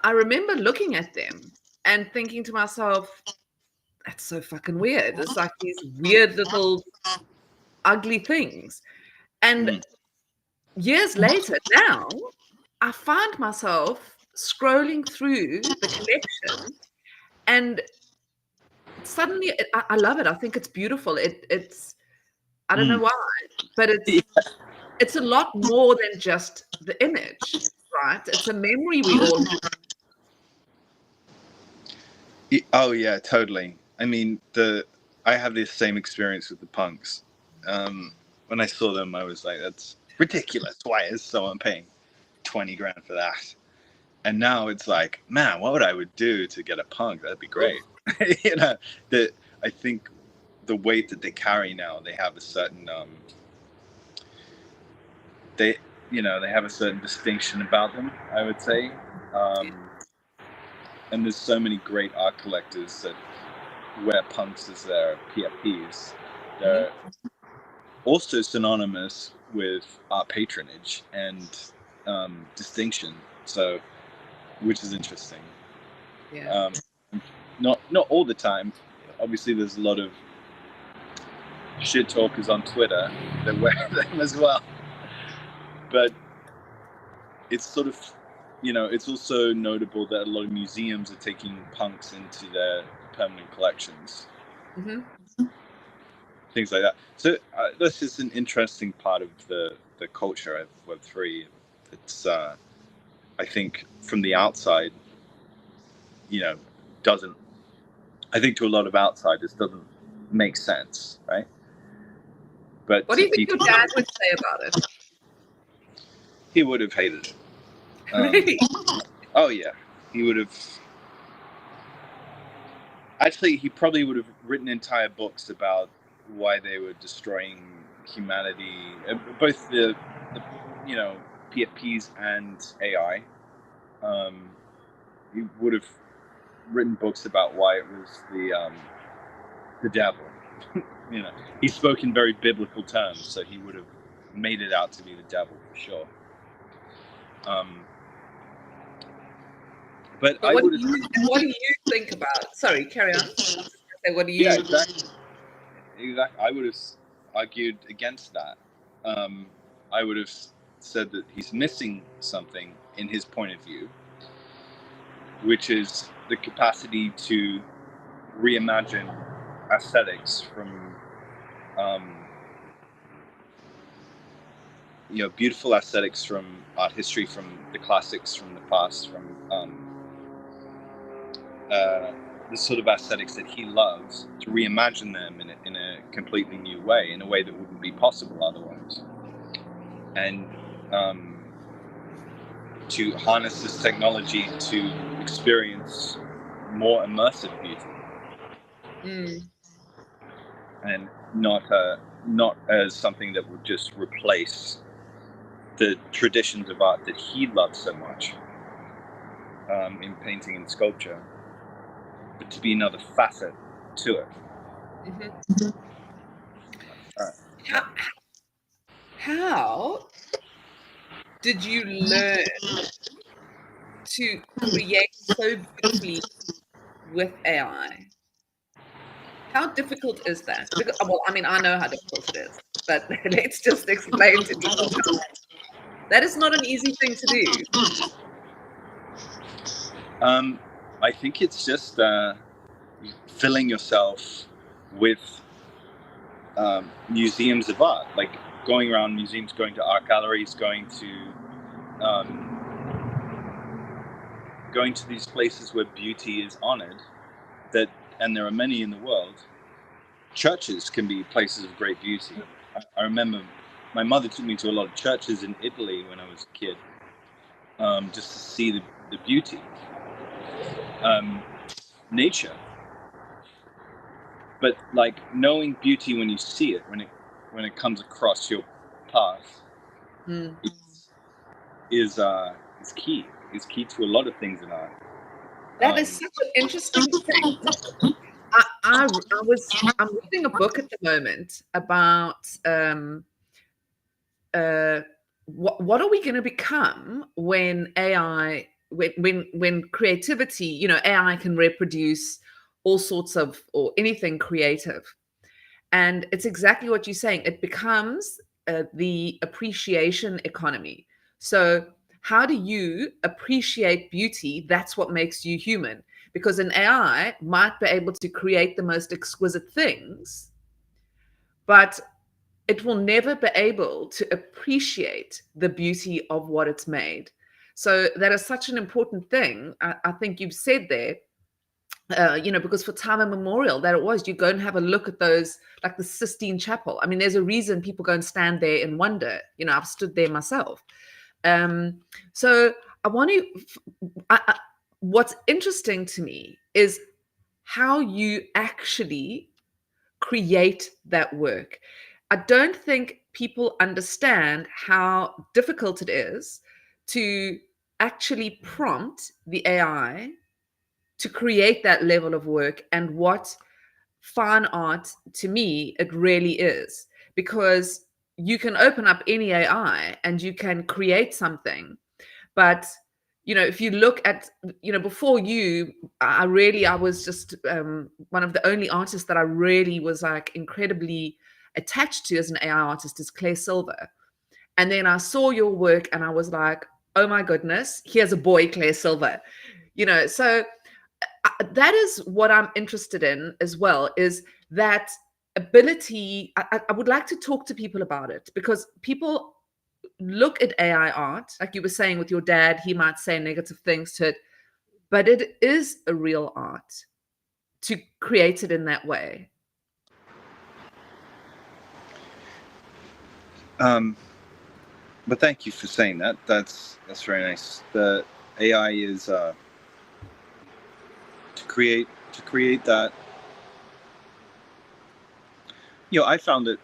I remember looking at them and thinking to myself, that's so fucking weird. It's like these weird little ugly things. And years later, now I find myself scrolling through the collection, and suddenly I love it. I think it's beautiful. It's I don't know why, but it's a lot more than just the image, right? It's a memory we all have. Oh yeah, totally. I mean, I have this same experience with the punks. When I saw them, I was like, "That's ridiculous. Why is someone paying 20 grand for that?" And now it's like, man, what would I would do to get a punk? That'd be great. You know, I think the weight that they carry now, they have a certain they have a certain distinction about them, I would say. And there's so many great art collectors that wear punks as their PFPs. They're also synonymous with art patronage and distinction, so which is interesting. Yeah. Not all the time. Obviously, there's a lot of shit talkers on Twitter that wear them as well. But it's sort of, it's also notable that a lot of museums are taking punks into their permanent collections. Things like that. So this is an interesting part of the culture of Web3. It's, I think, from the outside, doesn't. I think to a lot of outsiders doesn't make sense, right? But What do you think your dad would say about it? He would have hated it. Really? Oh yeah, he would have. Actually, he probably would have written entire books about why they were destroying humanity, both the PFPs and AI. He would have written books about why it was the devil. He spoke in very biblical terms, so he would have made it out to be the devil for sure. But what do you think about? Sorry, carry on. What do you? Yeah, exactly. I would have argued against that. I would have said that he's missing something in his point of view, which is the capacity to reimagine aesthetics from, beautiful aesthetics from art history, from the classics, from the past, from the sort of aesthetics that he loves, to reimagine them in a completely new way, in a way that wouldn't be possible otherwise. And to harness this technology to experience more immersive beauty. And not as something that would just replace the traditions of art that he loves so much, in painting and sculpture, but to be another facet to it. How did you learn to create so beautifully with AI? How difficult is that? Because, well, I mean, I know how difficult it is, but let's just explain to people. That is not an easy thing to do. I think it's just filling yourself with museums of art, like going around museums, going to art galleries, going to these places where beauty is honored. And there are many in the world. Churches can be places of great beauty. I remember my mother took me to a lot of churches in Italy when I was a kid, just to see the beauty. Nature. But like knowing beauty when you see it, when it comes across your path, is key. Is key to a lot of things in art. That is such an interesting thing. I'm reading a book at the moment about what are we going to become when AI when creativity, you know, AI can reproduce all sorts of, or anything creative. And it's exactly what you're saying. It becomes the appreciation economy. So how do you appreciate beauty? That's what makes you human. Because an AI might be able to create the most exquisite things, but it will never be able to appreciate the beauty of what it's made. So that is such an important thing. I think you've said there, you know, because for time immemorial, that it was, you go and have a look at those, like the Sistine Chapel. I mean, there's a reason people go and stand there and wonder. You know, I've stood there myself. So I want to, what's interesting to me is how you actually create that work. I don't think people understand how difficult it is to actually prompt the AI to create that level of work, and what fine art to me it really is. Because you can open up any AI and you can create something, but you know, if you look at, you know, before you, I was just one of the only artists that I really was like incredibly attached to as an AI artist is Claire Silver. And then I saw your work and I was like, oh my goodness, here's a boy, Claire Silver. You know, so that is what I'm interested in as well, is that ability. I would like to talk to people about it, because people look at AI art, like you were saying with your dad, he might say negative things to it, but it is a real art to create it in that way. But thank you for saying that. That's very nice. The AI is to create that. You know, I found it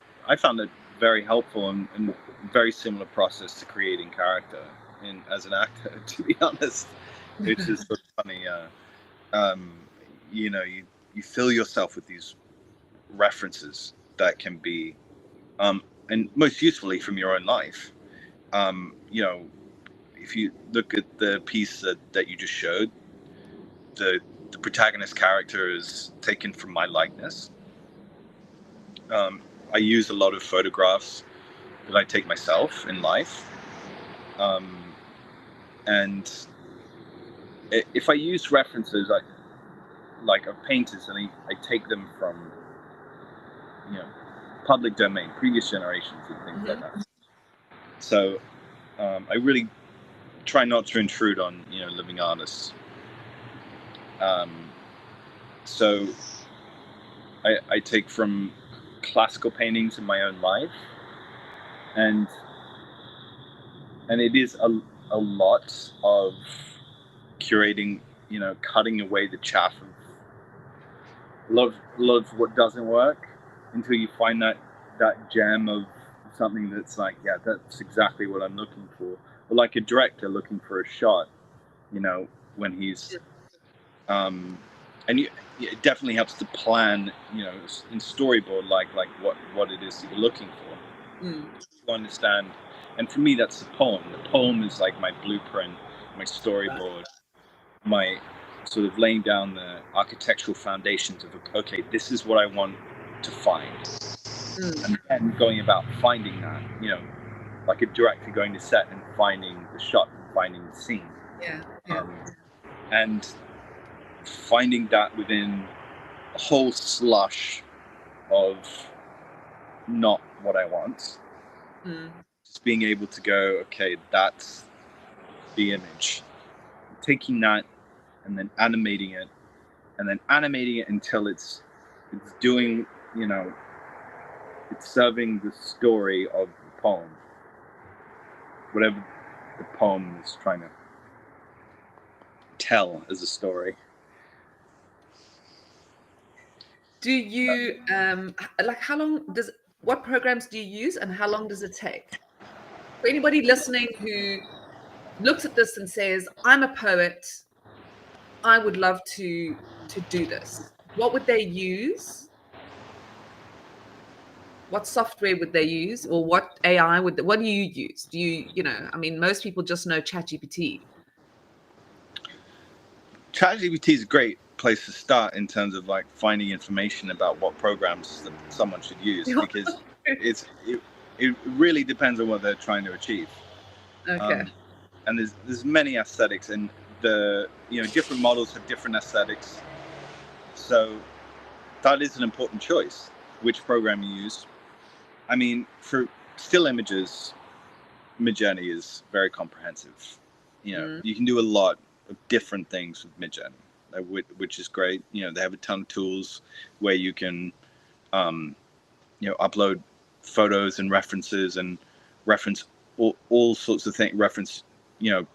very helpful and very similar process to creating character in as an actor. To be honest, which is sort of funny. You know, you fill yourself with these references that can be, and most usefully from your own life. You know, if you look at the piece that you just showed, the protagonist character is taken from my likeness. I use a lot of photographs that I take myself in life, and if I use references like of painters, and I take them from, you know, public domain, previous generations, and things like that. So I really try not to intrude on, you know, living artists. So I take from classical paintings in my own life, and it is a lot of curating, you know, cutting away the chaff of a lot of what doesn't work, until you find that gem of something that's like, yeah, that's exactly what I'm looking for. Or like a director looking for a shot, you know, when he's and it definitely helps to plan, you know, in storyboard, like what it is that you're looking for, to understand. And for me, that's the poem. The poem is like my blueprint, my storyboard, my sort of laying down the architectural foundations of, okay, this is what I want to find, and then going about finding that, you know, like a director going to set and finding the shot, and finding the scene, and finding that within a whole slush of not what I want. Just being able to go, okay, that's the image, taking that and then animating it, until it's doing, you know, it's serving the story of the poem, whatever the poem is trying to tell as a story. Do you like, how long does, what programs do you use, and how long does it take? For anybody listening who looks at this and says, I'm a poet, I would love to do this, what would they use? What software would they use, or what AI what do you use? Do you, you know, I mean, most people just know ChatGPT. ChatGPT is a great place to start in terms of like finding information about what programs that someone should use, because it really depends on what they're trying to achieve. Okay. And there's many aesthetics, and different models have different aesthetics. So that is an important choice, which program you use. I mean, for still images, Midjourney is very comprehensive. You can do a lot of different things with Midjourney, which is great. They have a ton of tools where you can, upload photos and references and reference all sorts of things. Reference,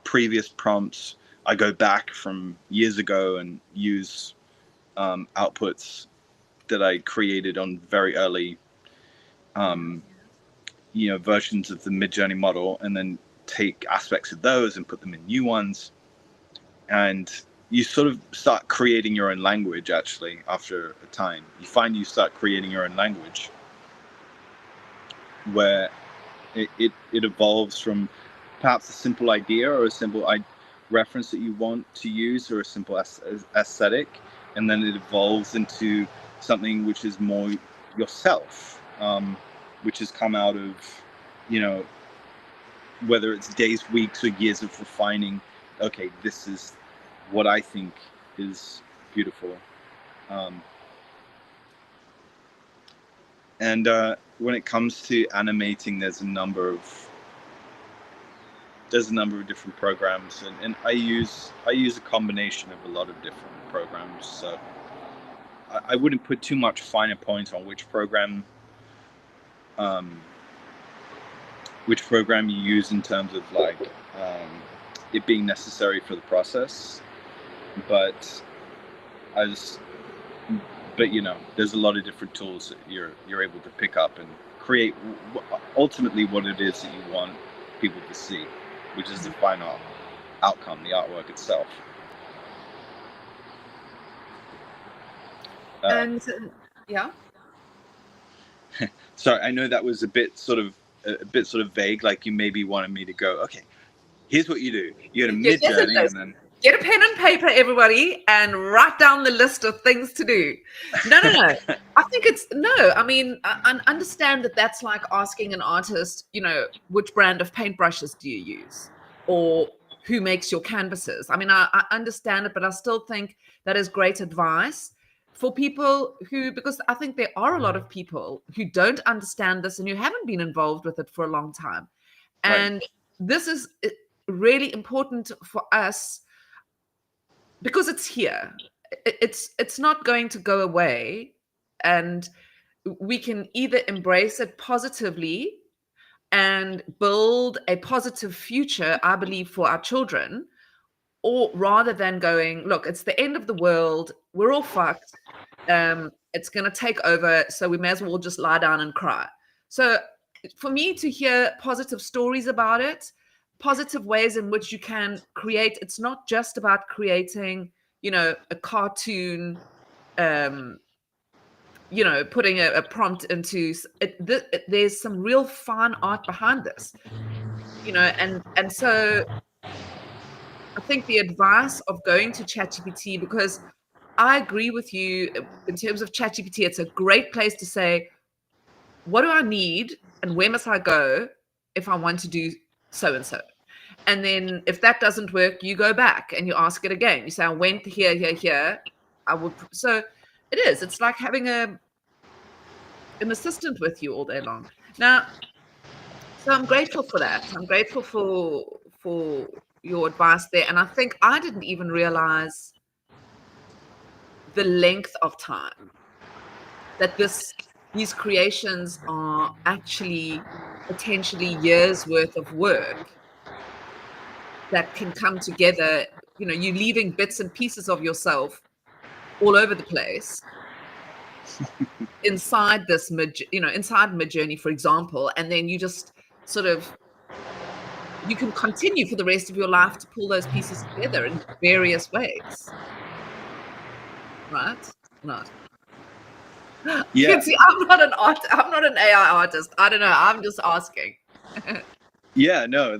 previous prompts. I go back from years ago and use outputs that I created on very early versions of the Midjourney model, and then take aspects of those and put them in new ones. And you sort of start creating your own language. Actually, after a time, you start creating your own language, where it evolves from perhaps a simple idea or a simple reference that you want to use, or a simple aesthetic, and then it evolves into something which is more yourself, which has come out of, whether it's days, weeks, or years of refining. Okay, this is what I think is beautiful. And when it comes to animating, there's a number of different programs, and I use a combination of a lot of different programs. So I wouldn't put too much finer points on which program you use in terms of like it being necessary for the process, but there's a lot of different tools that you're able to pick up and create ultimately what it is that you want people to see, which is the final outcome, the artwork itself. Yeah. Sorry, I know that was a bit sort of vague. Like you maybe wanted me to go, okay, here's what you do. You go to Midjourney and then get a pen and paper, everybody, and write down the list of things to do. No. I think I mean, I understand that that's like asking an artist, which brand of paintbrushes do you use, or who makes your canvases. I mean, I understand it, but I still think that is great advice for people because I think there are a lot of people who don't understand this and who haven't been involved with it for a long time. And this is really important for us because it's here. It's not going to go away, and we can either embrace it positively and build a positive future, I believe, for our children, or rather than going, look, it's the end of the world, we're all fucked, it's going to take over, so we may as well just lie down and cry. So for me to hear positive stories about it, positive ways in which you can create, it's not just about creating, a cartoon, putting a prompt into it. There's some real fine art behind this, and so I think the advice of going to ChatGPT, because I agree with you in terms of ChatGPT, it's a great place to say, what do I need and where must I go if I want to do so and so? And then if that doesn't work, you go back and you ask it again. You say, I went here. I would. So it's like having an assistant with you all day long. Now, so I'm grateful for that. I'm grateful for your advice there. And I think I didn't even realize the length of time that these creations are actually potentially years worth of work that can come together. You're leaving bits and pieces of yourself all over the place inside this inside Midjourney, for example, and then you just sort of you can continue for the rest of your life to pull those pieces together in various ways, right? Not. Yeah. You can see I'm not an AI artist. I don't know. I'm just asking. Yeah, no,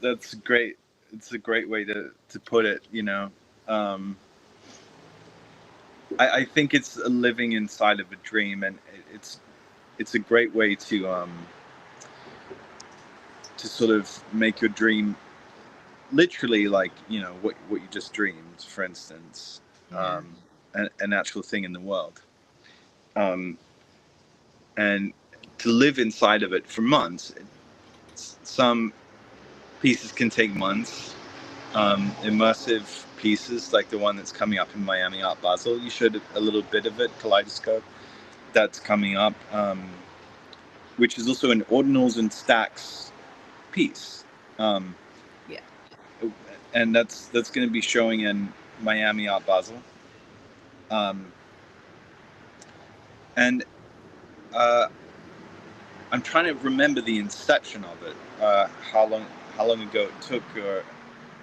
that's great. It's a great way to put it. I think it's living inside of a dream, and it's a great way to sort of make your dream literally like, you know, what you just dreamed, for instance, Yeah. an actual thing in the world, um, and to live inside of it for months. Some pieces can take months. Immersive pieces like the one that's coming up in Miami, Art Basel. You showed a little bit of it, Kaleidoscope. That's coming up, which is also an ordinals and stacks piece. Um, Yeah. and that's going to be showing in Miami, Art Basel. Um, and uh, I'm trying to remember the inception of it. How long ago it took, or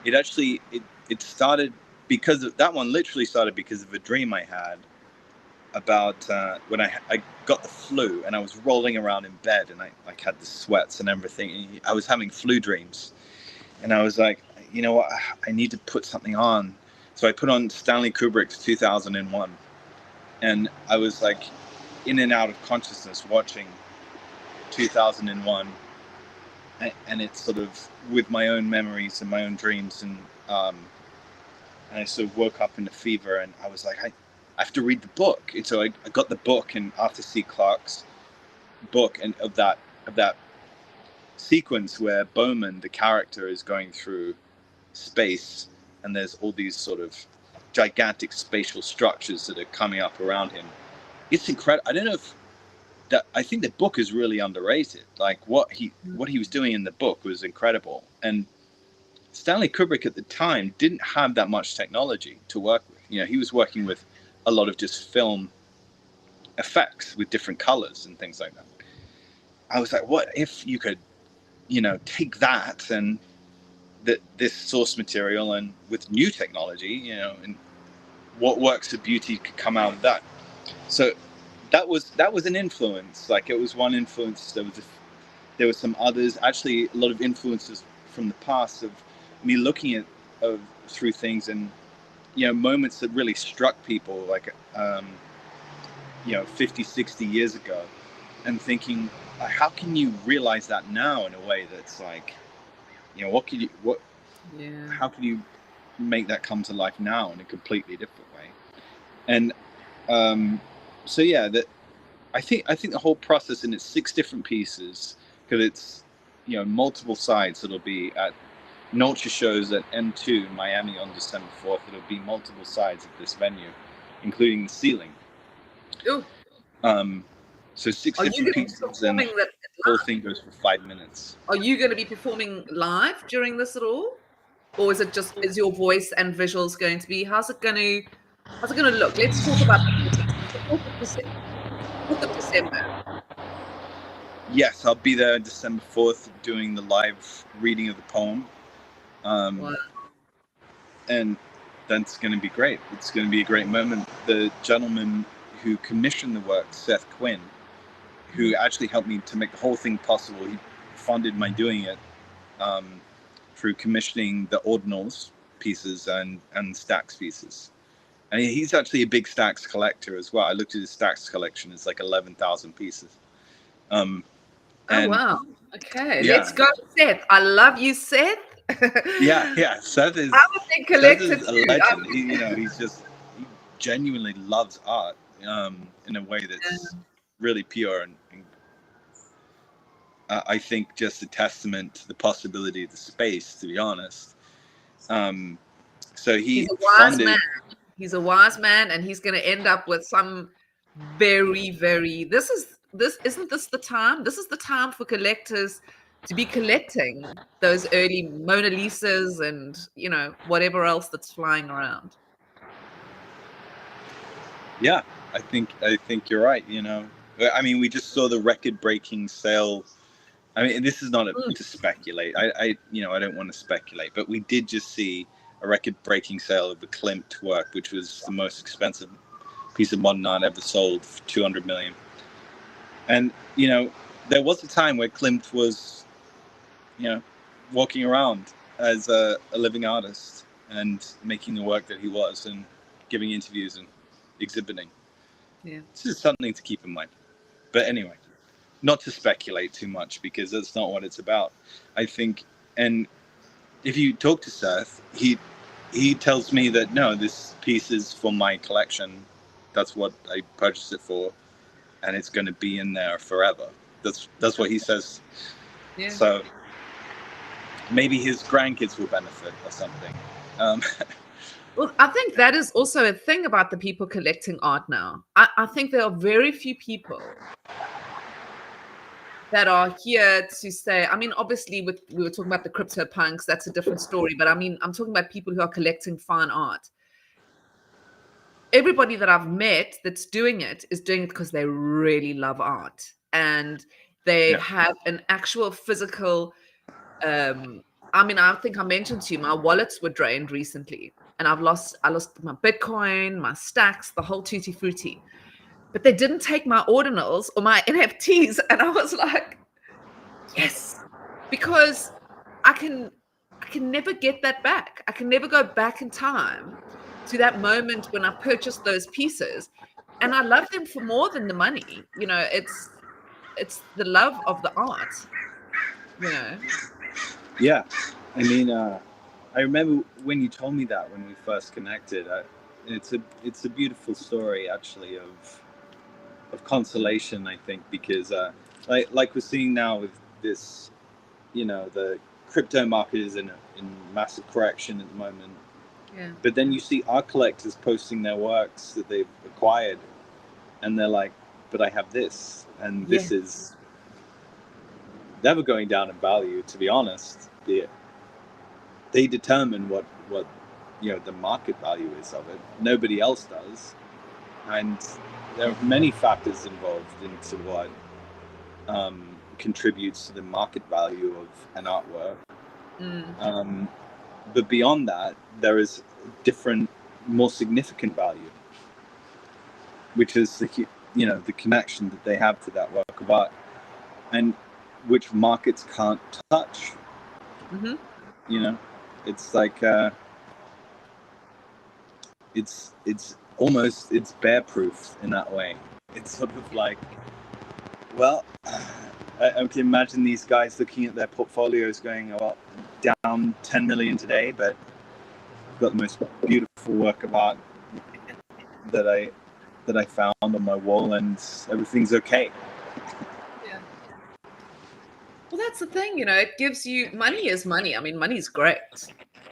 it started because of, that one literally started because of a dream I had about when I got the flu, and I was rolling around in bed, and I like had the sweats and everything. I was having flu dreams, and I was like, you know what, I need to put something on. So I put on Stanley Kubrick's 2001, and I was like in and out of consciousness watching 2001, and it's sort of with my own memories and my own dreams, and I sort of woke up in a fever, and I was like, I have to read the book. And so I got the book, and Arthur C. Clarke's book, and of that sequence where Bowman, the character, is going through space, and there's all these sort of gigantic spatial structures that are coming up around him. It's incredible. I don't know if that. I think the book is really underrated. Like what he was doing in the book was incredible, and Stanley Kubrick at the time didn't have that much technology to work with. You know, he was working with a lot of just film effects with different colors and things like that. I was like, what if you could, you know, take that and this source material, and with new technology, you know, and what works of beauty could come out of that. So that was an influence. Like it was one influence. There were some others. Actually, a lot of influences from the past of me looking at through things, and you know, moments that really struck people, like you know, 50, 60 years ago, and thinking, how can you realize that now in a way that's like, you know, Yeah. how can you make that come to life now in a completely different way? And so yeah, that I think the whole process, and it's 6 different pieces, because it's, you know, multiple sides. It'll be at Nolcha Shows at M2 in Miami on December 4th. It'll be multiple sides of this venue, including the ceiling. Oh, So 6 are you different going to be pieces, and performing that the whole live? thing goes for 5 minutes. Are you going to be performing live during this at all? Or is it just, is your voice and visuals going to be, how's it going to look? Let's talk about the 4th. The 4th of December. 4th of December. Yes, I'll be there December 4th doing the live reading of the poem. Wow. And that's going to be great. It's going to be a great moment. The gentleman who commissioned the work, Seth Quinn, who actually helped me to make the whole thing possible, he funded my doing it through commissioning the ordinals pieces and stacks pieces. And he's actually a big stacks collector as well. I looked at his stacks collection; it's like 11,000 pieces. Oh, And wow. Okay, let's yeah, go, Seth. I love you, Seth. yeah. Seth I'm a big collector is a too. legend. You know, he genuinely loves art in a way that's really pure, and I think just a testament to the possibility of the space, to be honest. So He's he a wise man. funded. He's a wise man, and he's going to end up with some very, very. This isn't this the time. This is the time for collectors to be collecting those early Mona Lisas and whatever else that's flying around. Yeah, I think you're right. You know, I mean, we just saw the record-breaking sale. I mean, this is not Mm. to speculate. You know, I don't want to speculate, but we did just see a record-breaking sale of the Klimt work, which was the most expensive piece of modern art ever sold for 200 million. And you know, there was a time where Klimt was, you know, walking around as a living artist and making the work that he was and giving interviews, and exhibiting. Yeah. This is something to keep in mind. But anyway, not to speculate too much because that's not what it's about. I think, and if you talk to Seth, he tells me that no, this piece is for my collection. That's what I purchased it for, and it's going to be in there forever. That's what he says. Yeah. So maybe his grandkids will benefit or something. Well, I think that is also a thing about the people collecting art now. I think there are very few people that are here to say, I mean, obviously we were talking about the crypto punks, that's a different story, but I mean, I'm talking about people who are collecting fine art. Everybody that I've met that's doing it is doing it because they really love art and they Yeah. have an actual physical I mean, I think I mentioned to you my wallets were drained recently and I lost my Bitcoin, my stacks, the whole tutti frutti. But they didn't take my ordinals or my NFTs and I was like, yes, because I can never get that back. I can never go back in time to that moment when I purchased those pieces. And I love them for more than the money. You know, it's the love of the art, you know. Yeah, I mean, I remember when you told me that when we first connected. It's a beautiful story actually of consolation. I think because like we're seeing now with this, the crypto market is in massive correction at the moment. Yeah. But then you see art collectors posting their works that they've acquired, and they're like, "But I have this, and Yeah. this is never going down in value." To be honest, they determine what the market value is of it. Nobody else does, and there are many factors involved into what contributes to the market value of an artwork. Mm. But beyond that, there is different, more significant value, which is the connection that they have to that work of art, and which markets can't touch. Mm-hmm. It's like it's almost it's bear proof in that way. It's sort of like, well, I can imagine these guys looking at their portfolios going, well, down 10 million today, but I've got the most beautiful work of art that I found on my wall, and everything's okay. Yeah. Well, that's the thing, you know, it gives you money is money. I mean, money's great.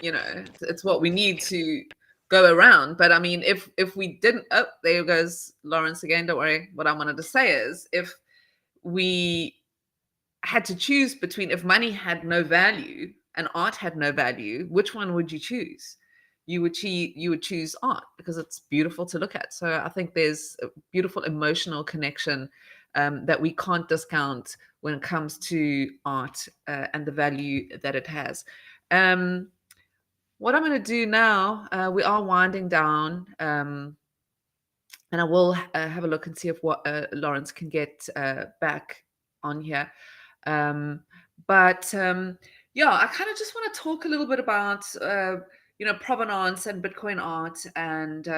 You know, it's what we need to go around. But I mean, if we didn't, oh, there goes Laurence again. Don't worry. What I wanted to say is if we had to choose between if money had no value and art had no value, which one would you choose? You would choose art because it's beautiful to look at. So I think there's a beautiful emotional connection that we can't discount when it comes to art and the value that it has. Um, what I'm going to do now, we are winding down, and I will have a look and see if what Laurence can get back on here. Um, but yeah, I kind of just want to talk a little bit about provenance and Bitcoin art and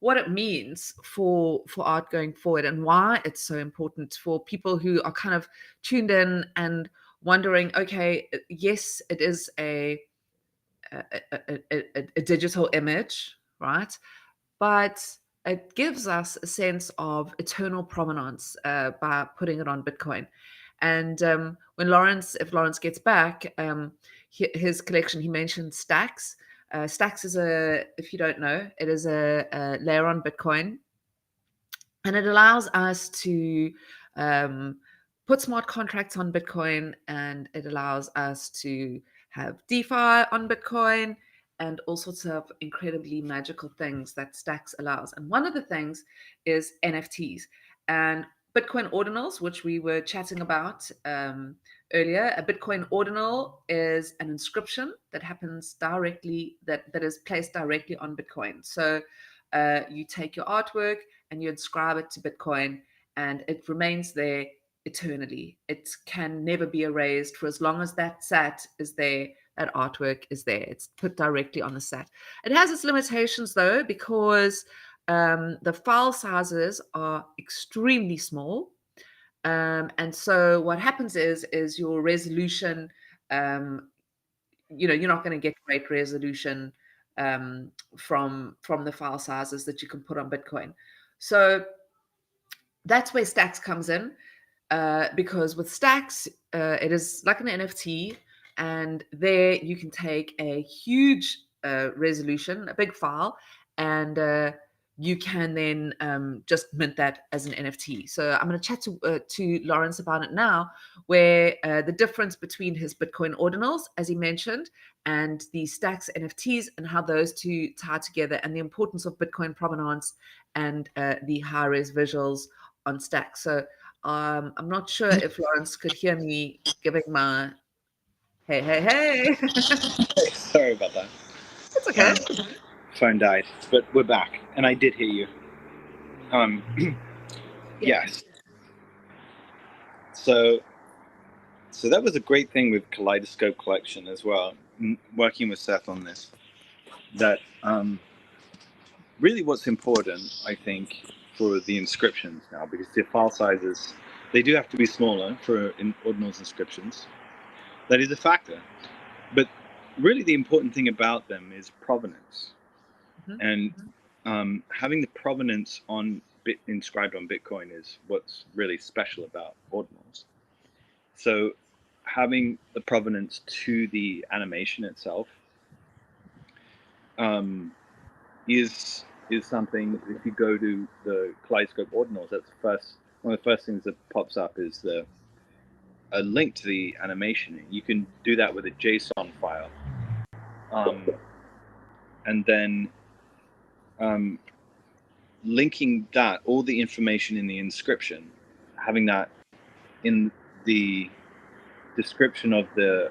what it means for art going forward and why it's so important for people who are kind of tuned in and wondering. Okay, yes, it is a digital image, right? But it gives us a sense of eternal provenance by putting it on Bitcoin. And if Laurence gets back, his collection, he mentioned Stacks. Stacks is if you don't know, it is a layer on Bitcoin, and it allows us to put smart contracts on Bitcoin, and it allows us to have DeFi on Bitcoin and all sorts of incredibly magical things that Stacks allows. And one of the things is NFTs and Bitcoin ordinals, which we were chatting about earlier. A Bitcoin ordinal is an inscription that happens directly, that is placed directly on Bitcoin. So you take your artwork and you inscribe it to Bitcoin, and it remains there eternally. It can never be erased for as long as that sat is there. That artwork is there. It's put directly on the sat. It has its limitations though, because The file sizes are extremely small. And so what happens is your resolution, you're not going to get great resolution from the file sizes that you can put on Bitcoin. So that's where Stacks comes in, because with Stacks, it is like an NFT, and there you can take a huge resolution, a big file, and you can then just mint that as an NFT. So I'm going to chat to Laurence about it now, where the difference between his Bitcoin ordinals, as he mentioned, and the Stacks NFTs, and how those two tie together, and the importance of Bitcoin provenance and the high-res visuals on Stacks. So I'm not sure if Laurence could hear me giving my hey. Sorry about that. It's okay. Phone died, but we're back, and I did hear you. Yes. So that was a great thing with Kaleidoscope Collection as well. Working with Seth on this, that really what's important, I think, for the inscriptions now, because the file sizes, they do have to be smaller for ordinals inscriptions. That is a factor, but really the important thing about them is provenance. And having the provenance inscribed on Bitcoin is what's really special about ordinals. So having the provenance to the animation itself is something. If you go to the Kaleidoscope ordinals, that's one of the first things that pops up is a link to the animation. You can do that with a JSON file, and then linking that, all the information in the inscription, having that in the description of the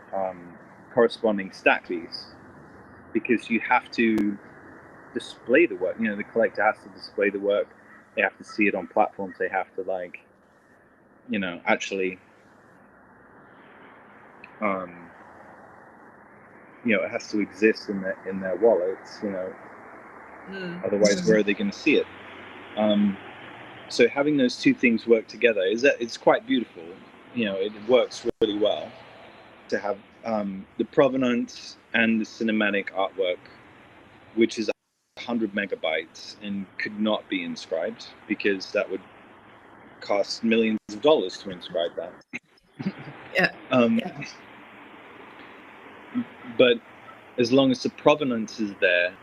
corresponding stack piece, because you have to display the work. The collector has to display the work. They have to see it on platforms. They have to actually it has to exist in their wallets. Otherwise, where are they going to see it? So having those two things work together it's quite beautiful. It works really well to have the provenance and the cinematic artwork, which is 100 megabytes and could not be inscribed, because that would cost millions of dollars to inscribe that. But as long as the provenance is there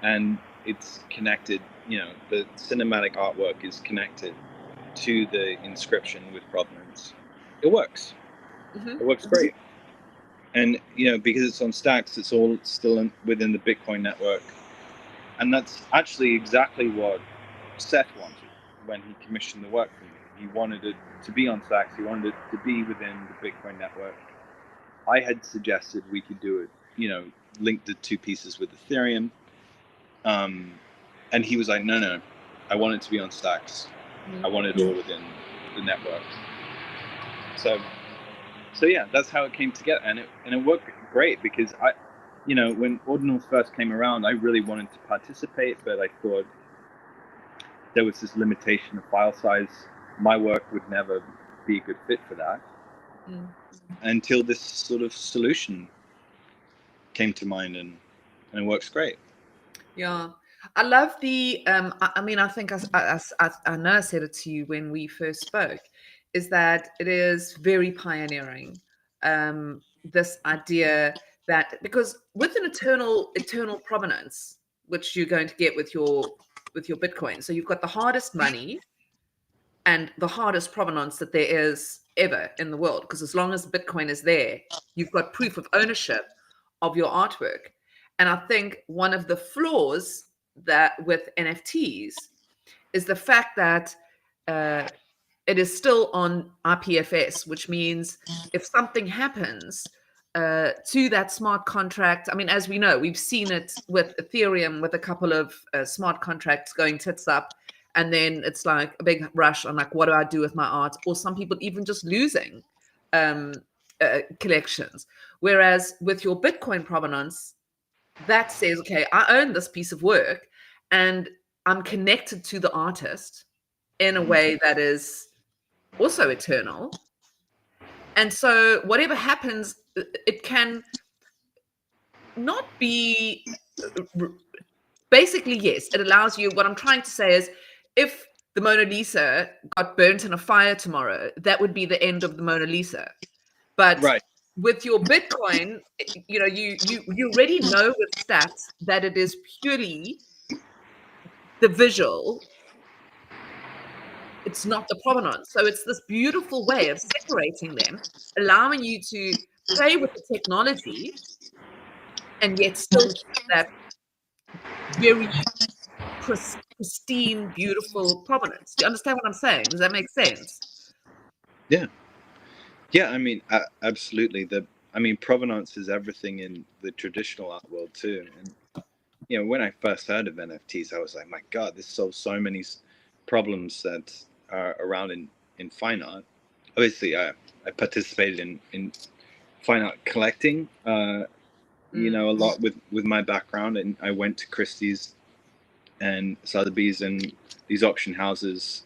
and it's connected, the cinematic artwork is connected to the inscription with provenance, it works. It works great. And because it's on Stacks, it's all still within the Bitcoin network, and that's actually exactly what Seth wanted when he commissioned the work for me. He wanted it to be on Stacks. He wanted it to be within the Bitcoin network. I had suggested we could do it, link the two pieces with Ethereum, and he was like, no, I want it to be on Stacks. I want it all within the network. So yeah, that's how it came together, and it worked great, because when ordinals first came around, I really wanted to participate, but I thought there was this limitation of file size. My work would never be a good fit for that, until this sort of solution came to mind, and it works great. Yeah, I love the. I think I know I said it to you when we first spoke, is that it is very pioneering. This idea that, because with an eternal provenance, which you're going to get with your Bitcoin, so you've got the hardest money and the hardest provenance that there is ever in the world, because as long as Bitcoin is there, you've got proof of ownership of your artwork. And I think one of the flaws that with NFTs is the fact that it is still on IPFS, which means if something happens to that smart contract, as we know, we've seen it with Ethereum, with a couple of smart contracts going tits up, and then it's like a big rush on what do I do with my art? Or some people even just losing collections. Whereas with your Bitcoin provenance, that says, okay, I own this piece of work, and I'm connected to the artist in a way that is also eternal. And so whatever happens, it can not be basically, yes, it allows you. What I'm trying to say is, if the Mona Lisa got burnt in a fire tomorrow, that would be the end of the Mona Lisa. But Right. with your Bitcoin, you already know with stats that it is purely the visual. It's not the provenance. So it's this beautiful way of separating them, allowing you to play with the technology and yet still keep that very pristine, beautiful provenance. Do you understand what I'm saying? Does that make sense? Yeah. Yeah, I mean, absolutely. Provenance is everything in the traditional art world too. And when I first heard of NFTs, I was like, my God, this solves so many problems that are around in fine art. Obviously, I participated in fine art collecting, a lot with my background, and I went to Christie's and Sotheby's and these auction houses,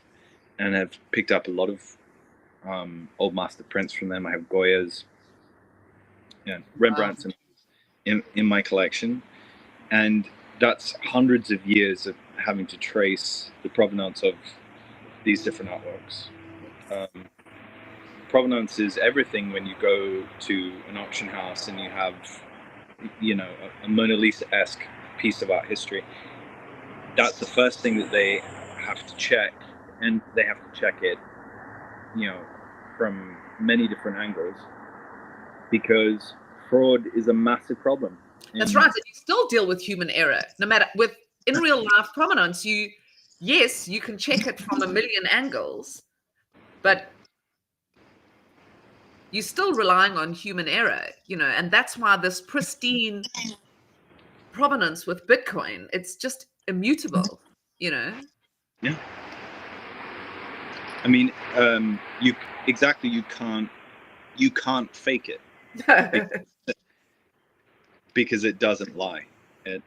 and have picked up a lot of old master prints from them. I have Goya's, Rembrandt's in my collection, and that's hundreds of years of having to trace the provenance of these different artworks. Provenance is everything when you go to an auction house and you have, a Mona Lisa-esque piece of art history. That's the first thing that they have to check, and they have to check it, from many different angles, because fraud is a massive problem. That's right. And you still deal with human error, no matter in real life provenance. You can check it from a million angles, but you're still relying on human error, and that's why this pristine provenance with Bitcoin, it's just immutable, Yeah. I mean, you can't fake it because it doesn't lie. It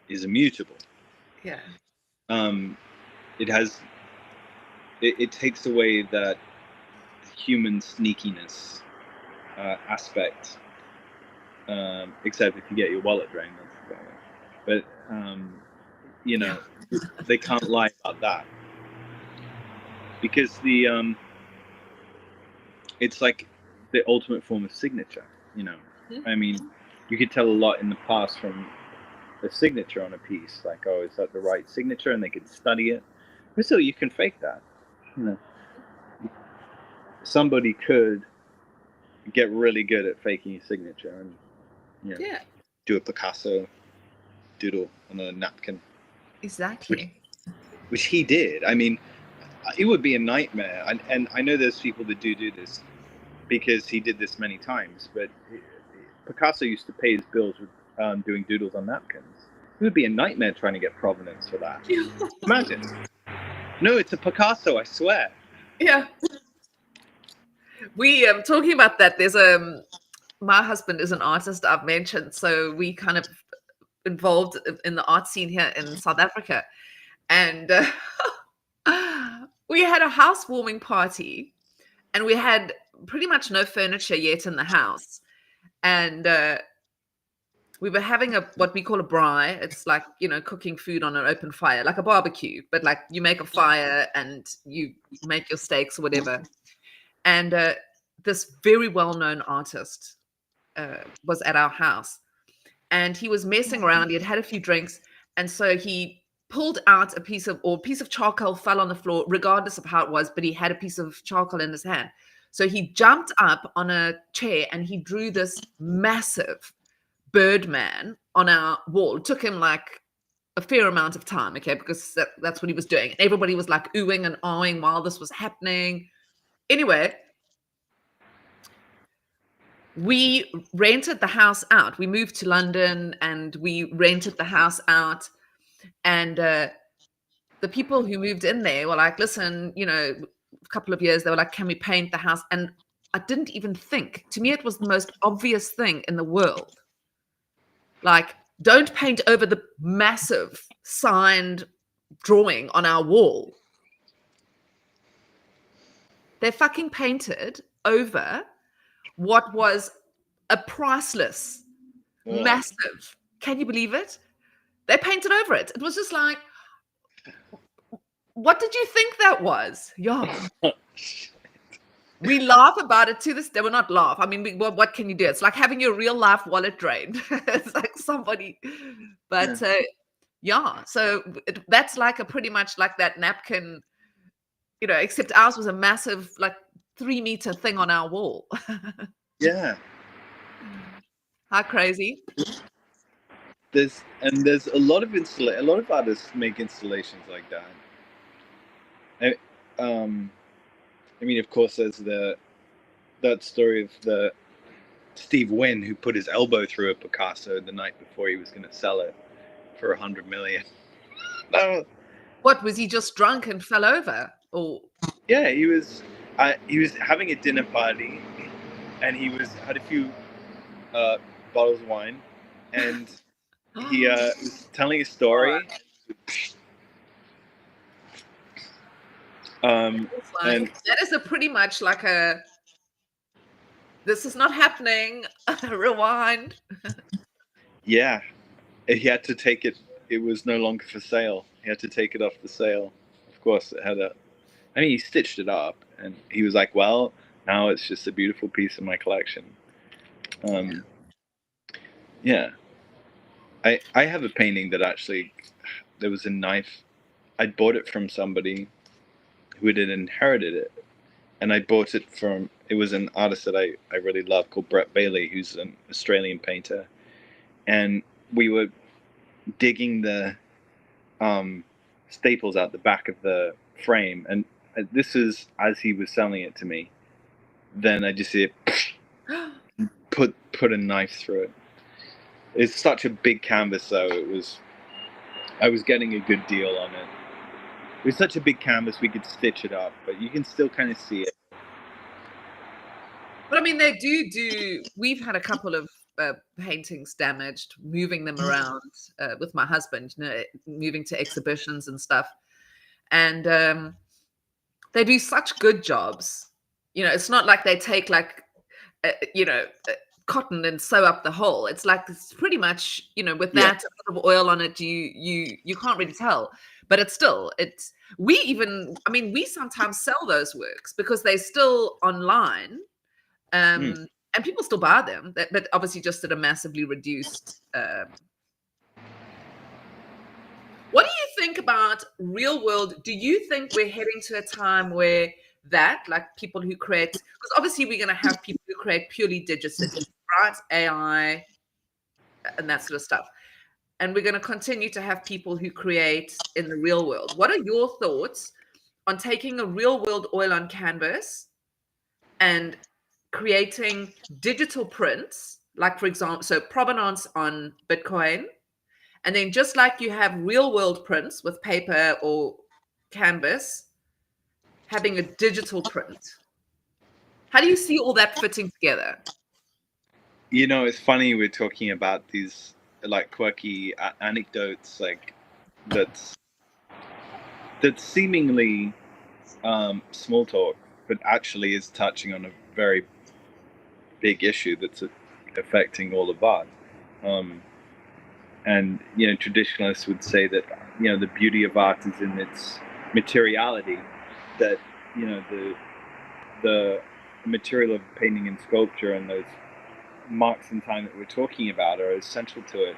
is immutable. Yeah. It takes away that human sneakiness aspect, except if you get your wallet drained. But they can't lie about that, because it's like the ultimate form of signature. I mean, you could tell a lot in the past from a signature on a piece, like, oh, is that the right signature, and they could study it. But still, you can fake that. Somebody could get really good at faking a signature and do a Picasso doodle on a napkin. Exactly. Which he did. I mean, it would be a nightmare. And I know there's people that do this because he did this many times. But Picasso used to pay his bills with doing doodles on napkins. It would be a nightmare trying to get provenance for that. Imagine. No, it's a Picasso, I swear. Yeah. We talking about that. There's my husband is an artist, I've mentioned, so we kind of involved in the art scene here in South Africa, and we had a housewarming party, and we had pretty much no furniture yet in the house, and we were having what we call a braai. It's like, cooking food on an open fire, like a barbecue, but like you make a fire and you make your steaks or whatever. And this very well-known artist was at our house, and he was messing around. He had a few drinks, and so he pulled out a piece of charcoal fell on the floor, regardless of how it was, but he had a piece of charcoal in his hand. So he jumped up on a chair and he drew this massive Birdman on our wall. It took him like a fair amount of time, okay, because that's what he was doing. Everybody was like oohing and ahhing while this was happening. Anyway, we rented the house out. We moved to London and we rented the house out. And the people who moved in there were like, listen, a couple of years, they were like, can we paint the house? And I didn't even think. To me, it was the most obvious thing in the world. Like, don't paint over the massive signed drawing on our wall. They fucking painted over what was a priceless, massive. Can you believe it? They painted over it. It was just like, what did you think that was? Yeah. We laugh about it to this day. Well, not laugh. I mean, what can you do? It's like having your real life wallet drained. It's like somebody, but yeah. So that's like a pretty much like that napkin, except ours was a massive, like 3-meter thing on our wall. Yeah. How crazy. There's a lot of artists make installations like that. I mean, of course, there's that story of the Steve Wynn who put his elbow through a Picasso the night before he was going to sell it for $100 million. What, was he just drunk and fell over? Or yeah, he was having a dinner party, and he had a few bottles of wine, and he was telling a story. And that is a pretty much like a, this is not happening. Rewind. Yeah, he had to take it. It was no longer for sale. He had to take it off the sale. Of course, it had he stitched it up, and he was like, well, now it's just a beautiful piece of my collection. Yeah. I have a painting that actually, there was a knife. I'd bought it from somebody who had inherited it, and I bought it from, it was an artist that I really love called Brett Bailey, who's an Australian painter, and we were digging the staples out the back of the frame, and this is as he was selling it to me. Then I just see it put a knife through it. It's such a big canvas, though. I was getting a good deal on it. It was such a big canvas, we could stitch it up, but you can still kind of see it. But I mean, they do. We've had a couple of paintings damaged, moving them around with my husband, moving to exhibitions and stuff. And they do such good jobs. It's not like they take like, cotton and sew up the hole. It's like, it's pretty much, with that a bit of oil on it, you can't really tell. But we sometimes sell those works because they're still online. And people still buy them, but obviously just at a massively reduced. What do you think about real world? Do you think we're heading to a time where like people who create, because obviously we're going to have people who create purely digitally, right? AI and that sort of stuff. And we're going to continue to have people who create in the real world. What are your thoughts on taking a real world oil on canvas and creating digital prints, like, for example, so provenance on Bitcoin, and then just like you have real world prints with paper or canvas, having a digital print? How do you see all that fitting together? It's funny we're talking about these like quirky anecdotes, like that's seemingly small talk, but actually is touching on a very big issue that's affecting all of art. And traditionalists would say that the beauty of art is in its materiality, that the material of painting and sculpture and those marks in time that we're talking about are essential to it.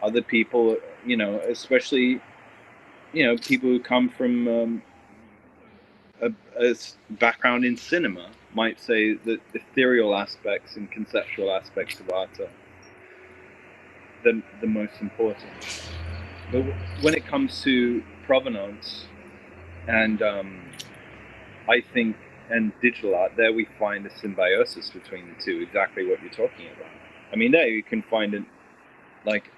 Other people, especially people who come from a background in cinema, might say that ethereal aspects and conceptual aspects of art are the most important. But when it comes to provenance and I think, and digital art, there we find a symbiosis between the two, exactly what you're talking about. I mean, there you can find it like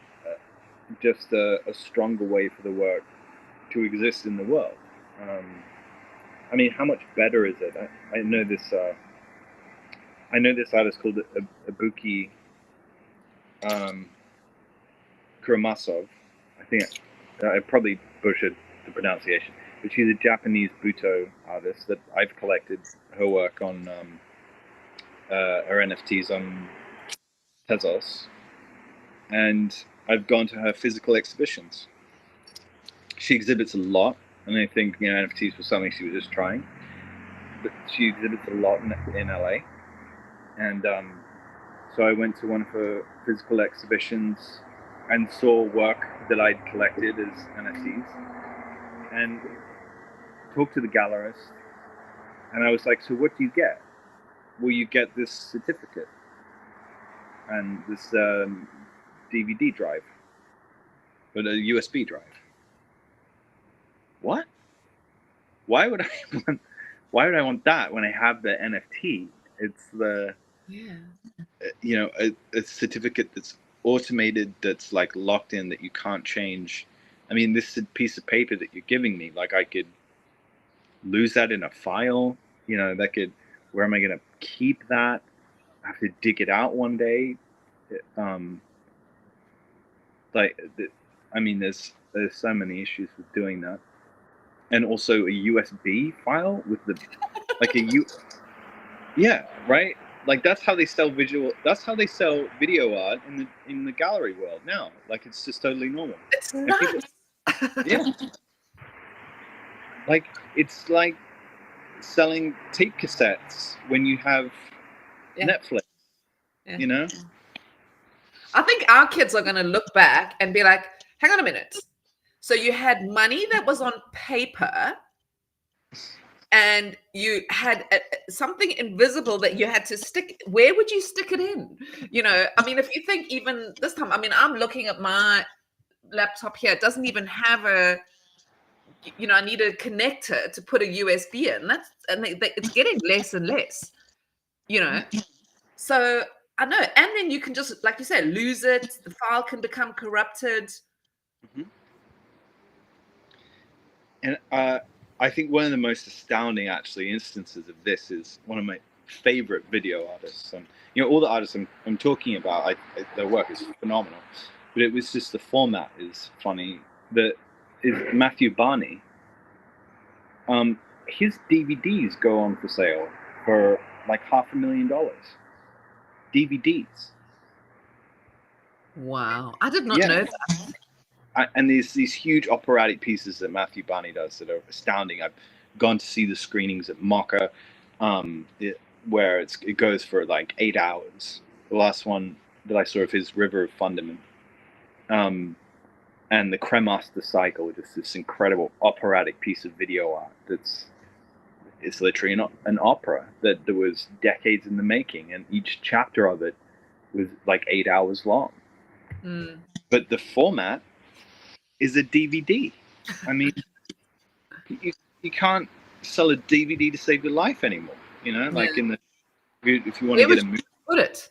just a stronger way for the work to exist in the world. I mean, how much better is it? I know this artist called Ibuki Kuromasov, think I probably butchered the pronunciation, but she's a Japanese Buto artist that I've collected her work on her NFTs on Tezos, and I've gone to her physical exhibitions. She exhibits a lot, and I think NFTs was something she was just trying, but she exhibits a lot in LA, and so I went to one of her physical exhibitions and saw work that I'd collected as NFTs, and talked to the gallerist, and I was like, so what do you get? Well, you get this certificate and this DVD drive, but a USB drive. What? Why would I want that when I have the NFT? It's the a certificate that's automated, that's like locked in, that you can't change. I mean, this piece of paper that you're giving me, like I could lose that in a file. That could. Where am I going to keep that? I have to dig it out one day. There's so many issues with doing that, and also a USB file with yeah, right. Like that's how they sell video art in the gallery world now. Like it's just totally normal. It's nuts. Yeah. Like it's like selling tape cassettes when you have Netflix. Yeah. I think our kids are going to look back and be like, hang on a minute. So you had money that was on paper, and you had something invisible that you had to stick. Where would you stick it in? If you think even this time, I'm looking at my laptop here. It doesn't even have I need a connector to put a USB in. It's getting less and less, So I know. And then you can just, like you said, lose it. The file can become corrupted. Mm-hmm. And I think one of the most astounding, actually, instances of this is one of my favorite video artists. All the artists I'm talking about, their work is phenomenal. But it was just the format is funny. That is Matthew Barney. His DVDs go on for sale for like $500,000. DVDs. Wow, I did not know that. And there's these huge operatic pieces that Matthew Barney does that are astounding. I've gone to see the screenings at Mocha, where it goes for like 8 hours. The last one that I saw of his, River of Fundament, and the Cremaster Cycle, which is this incredible operatic piece of video art it's literally an opera that there was decades in the making, and each chapter of it was like 8 hours long. But the format is a DVD. I mean, you can't sell a DVD to save your life anymore. Like if you want to get a movie. Put it.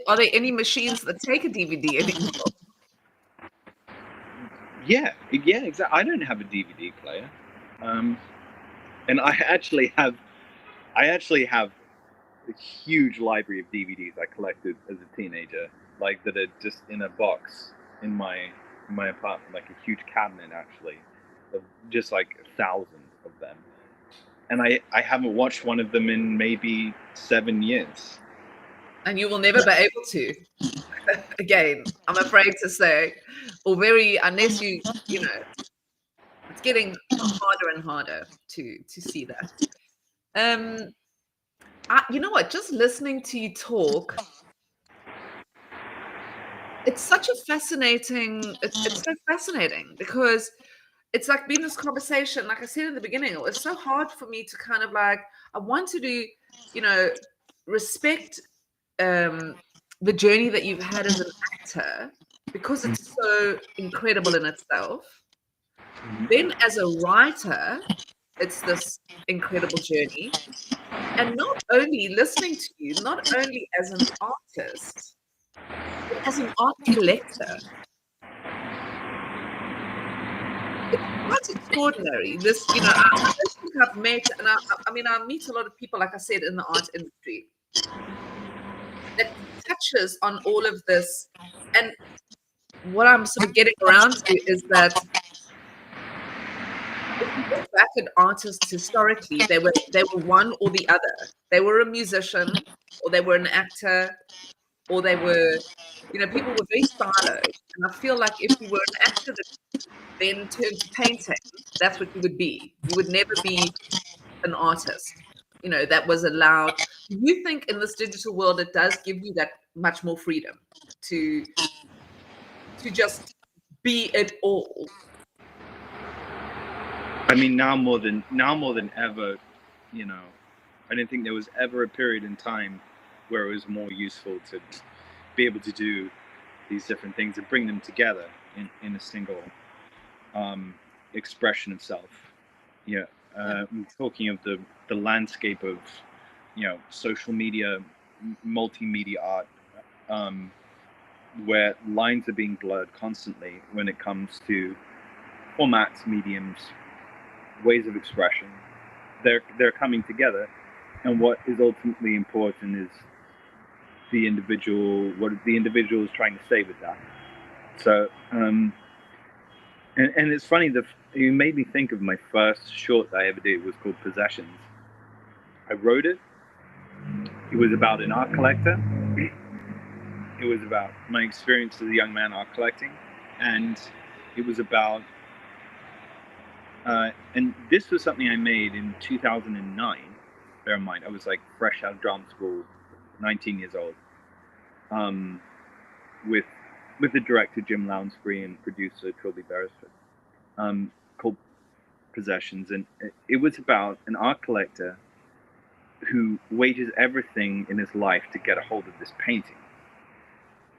Are there any machines that take a DVD anymore? Yeah, exactly. I don't have a DVD player, and I actually have a huge library of DVDs I collected as a teenager, like that are just in a box in my apartment, like a huge cabinet actually, of just like 1,000 of them. And I haven't watched one of them in maybe 7 years. And you will never be able to. Again, I'm afraid to say, unless it's getting harder and harder to see that. You know what? Just listening to you talk, it's so fascinating because it's like being this conversation. Like I said in the beginning, it was so hard for me to kind of like, I wanted to, respect the journey that you've had as an actor, because it's so incredible in itself. Then as a writer, it's this incredible journey. And not only listening to you, not only as an artist, but as an art collector. It's quite extraordinary. This, I don't think I've met, and I meet a lot of people, like I said, in the art industry that touches on all of this. And what I'm sort of getting around to is that if you look back at artists historically, they were one or the other. They were a musician, or they were an actor, or they were, people were very siloed. And I feel like if you were an actor that then turned to painting, that's what you would be. You would never be an artist, that was allowed. Do you think in this digital world it does give you that much more freedom to just be it all? I mean, now more than ever, I didn't think there was ever a period in time where it was more useful to be able to do these different things and bring them together in a single expression of self. Yeah, I'm talking of the landscape of social media, multimedia art, where lines are being blurred constantly when it comes to formats, mediums, ways of expression. They're coming together, and what is ultimately important is the individual, what the individual is trying to say with that. So and it's funny that you made me think of my first short that I ever did. It was called Possessions. I wrote it. It was about an art collector. It was about my experience as a young man art collecting, and it was about and this was something I made in 2009. Bear in mind, I was like fresh out of drama school, 19 years old, with the director Jim Lounsbury and producer Trilby Beresford, called Possessions, and it was about an art collector who wages everything in his life to get a hold of this painting,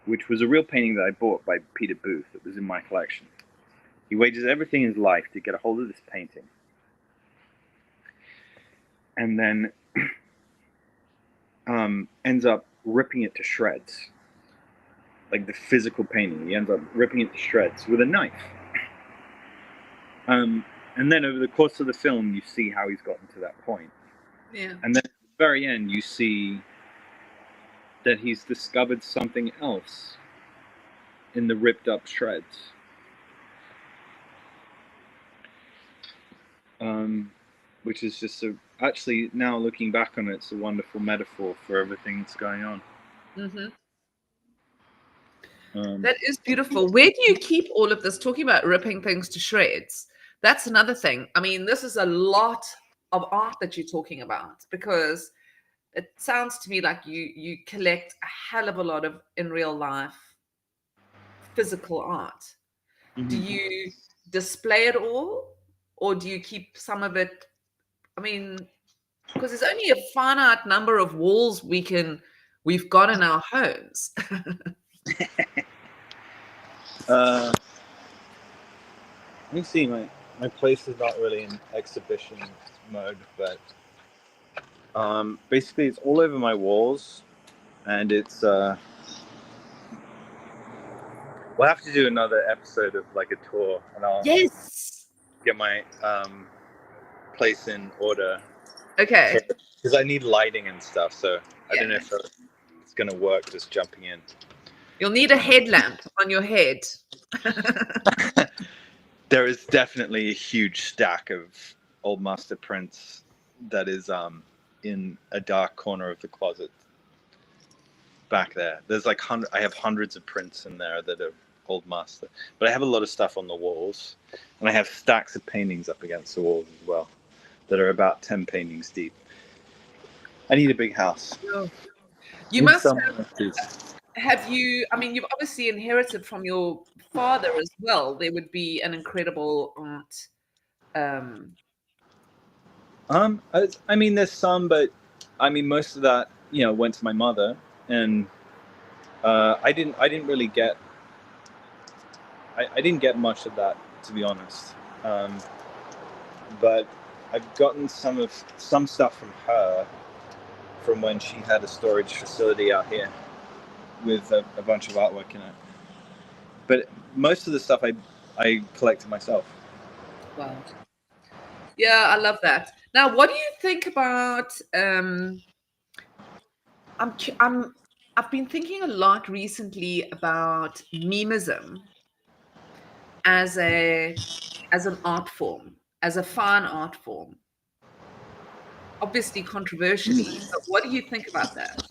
which was a real painting that I bought by Peter Booth. It was in my collection. He wages everything in his life to get a hold of this painting, and then ends up ripping it to shreds, like the physical painting. He ends up ripping it to shreds with a knife. And then over the course of the film, you see how he's gotten to that point. Yeah. And then at the very end, you see that he's discovered something else in the ripped up shreds. Which is just actually, now looking back on it, it's a wonderful metaphor for everything that's going on. Mm-hmm. That is beautiful. Where do you keep all of this? Talking about ripping things to shreds, that's another thing. I mean, this is a lot of art that you're talking about, because it sounds to me like you collect a hell of a lot of in real life physical art. Mm-hmm. Do you display it all, or do you keep some of it? I mean, because there's only a finite number of walls we've got in our homes. Let me see. My place is not really in exhibition mode, but basically it's all over my walls, and it's we'll have to do another episode of like a tour, and I'll get my place in order. Okay. Because I need lighting and stuff, so I don't know if it's gonna work just jumping in. You'll need a headlamp on your head. There is definitely a huge stack of old master prints that is in a dark corner of the closet back there. There's like I have hundreds of prints in there that are old master, but I have a lot of stuff on the walls, and I have stacks of paintings up against the walls as well that are about 10 paintings deep. I need a big house. You must have you, I mean, you've obviously inherited from your father as well. There would be an incredible art. I mean, there's some, but I mean, most of that, went to my mother, and I didn't really get. I didn't get much of that, to be honest. But I've gotten some stuff from her, from when she had a storage facility out here with a bunch of artwork in it. But most of the stuff I collected myself. Wow. Yeah, I love that. Now, what do you think about? I've been thinking a lot recently about memism, as an art form, as a fine art form. Obviously controversially, but what do you think about that?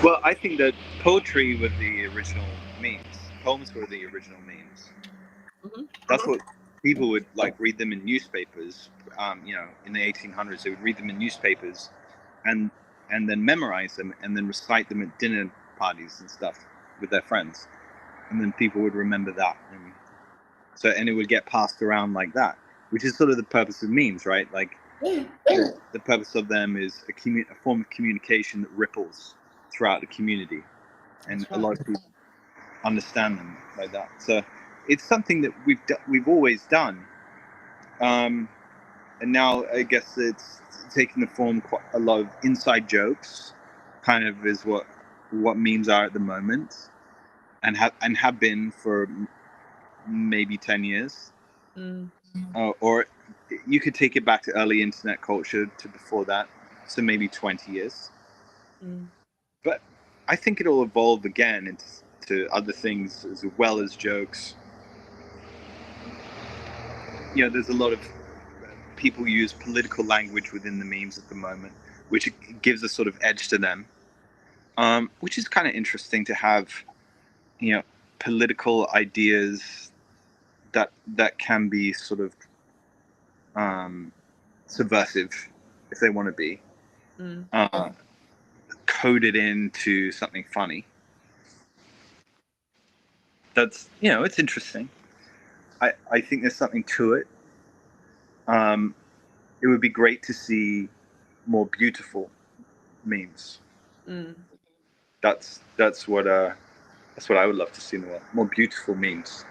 Well, I think that poetry were the original memes. Poems were the original memes. Mm-hmm. That's what people would like read them in newspapers. In the 1800s, they would read them in newspapers, and then memorize them, and then recite them at dinner parties and stuff with their friends, and then people would remember that, and it would get passed around like that, which is sort of the purpose of memes, right? Like, the purpose of them is a form of communication that ripples throughout the community, and a lot of people understand them like that. So it's something that we've always done, and now I guess it's taking the form quite a lot of inside jokes, kind of is what memes are at the moment, and have been for maybe 10 years. Or you could take it back to early internet culture, to before that, so maybe 20 years. But I think it'll evolve again into other things as well as jokes. There's a lot of people use political language within the memes at the moment, which gives a sort of edge to them, which is kind of interesting to have, political ideas that can be sort of subversive, if they want to be, coded into something funny. That's, it's interesting. I think there's something to it. It would be great to see more beautiful memes. That's what I would love to see in the world. More beautiful memes.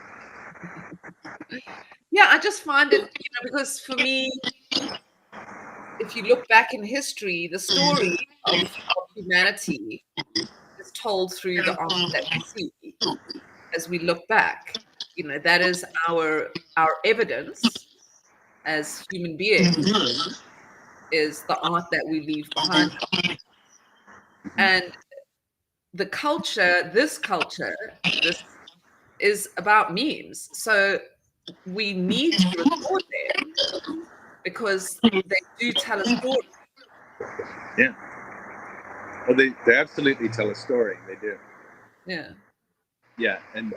Yeah, I just find it, because for me, if you look back in history, the story of humanity is told through the art that we see. As we look back, that is our evidence as human beings, is the art that we leave behind. And this culture, this is about memes. So we need to record them because they do tell a story. Yeah. Well, they absolutely tell a story. They do. Yeah. Yeah, and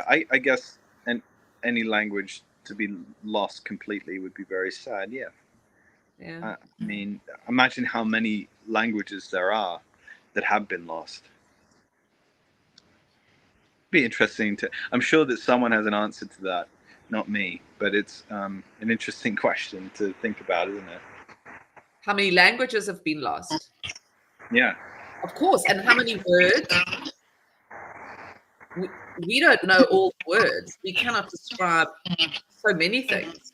I guess any language to be lost completely would be very sad. Yeah. Yeah. I mean, imagine how many languages there are that have been lost. Be interesting I'm sure that someone has an answer to that, not me, but it's an interesting question to think about, isn't it? How many languages have been lost? Yeah. Of course. And how many words? We don't know all the words. We cannot describe so many things.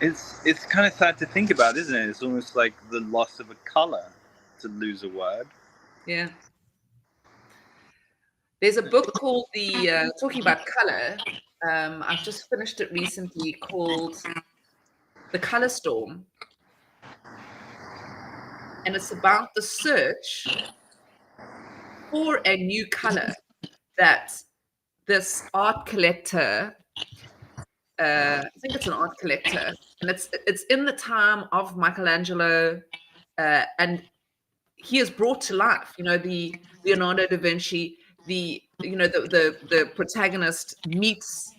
It's kind of sad to think about, isn't it? It's almost like the loss of a color to lose a word. Yeah. There's a book called talking about color. I've just finished it recently, called The Color Storm. And it's about the search for a new color that this art collector, I think it's an art collector, and it's in the time of Michelangelo, and he is brought to life. The Leonardo da Vinci, the protagonist meets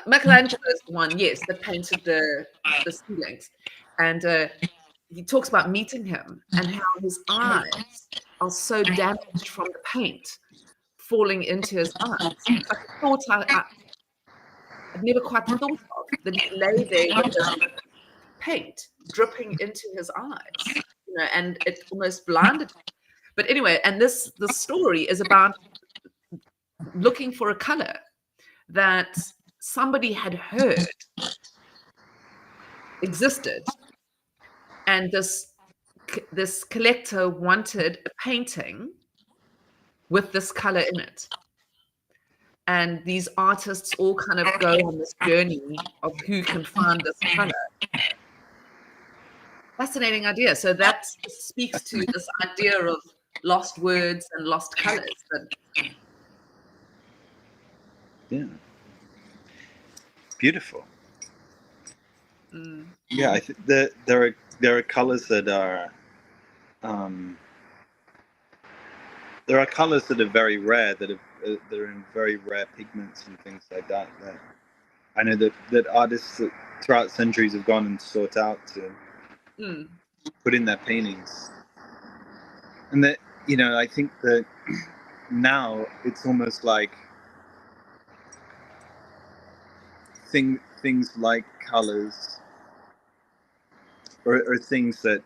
Michelangelo is the one, yes, that painted the ceilings, and he talks about meeting him and how his eyes are so damaged from the paint falling into his eyes. It's like a thought I'd never quite thought of, that he lay there with the paint dripping into his eyes, and it almost blinded him. But anyway, and the story is about looking for a color that somebody had heard existed, and this collector wanted a painting with this color in it. And these artists all kind of go on this journey of who can find this color. Fascinating idea. So that speaks to this idea of lost words and lost colors. But Yeah. Beautiful. Yeah, I think that there are colors that are there are colors that are very rare, that are in very rare pigments and things like that. That I know that artists that throughout centuries have gone and sought out to put in their paintings, and that I think that now it's almost like things like colors or things that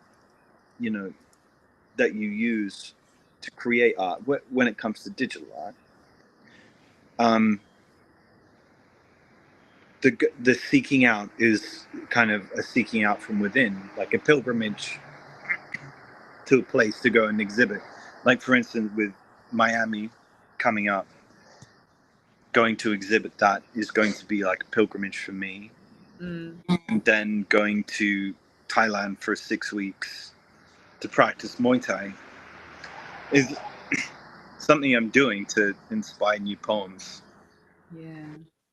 that you use to create art when it comes to digital art. The seeking out is kind of a seeking out from within, like a pilgrimage to a place to go and exhibit. Like, for instance, with Miami coming up, going to exhibit that is going to be like a pilgrimage for me. And then going to Thailand for 6 weeks to practice Muay Thai is something I'm doing to inspire new poems. yeah.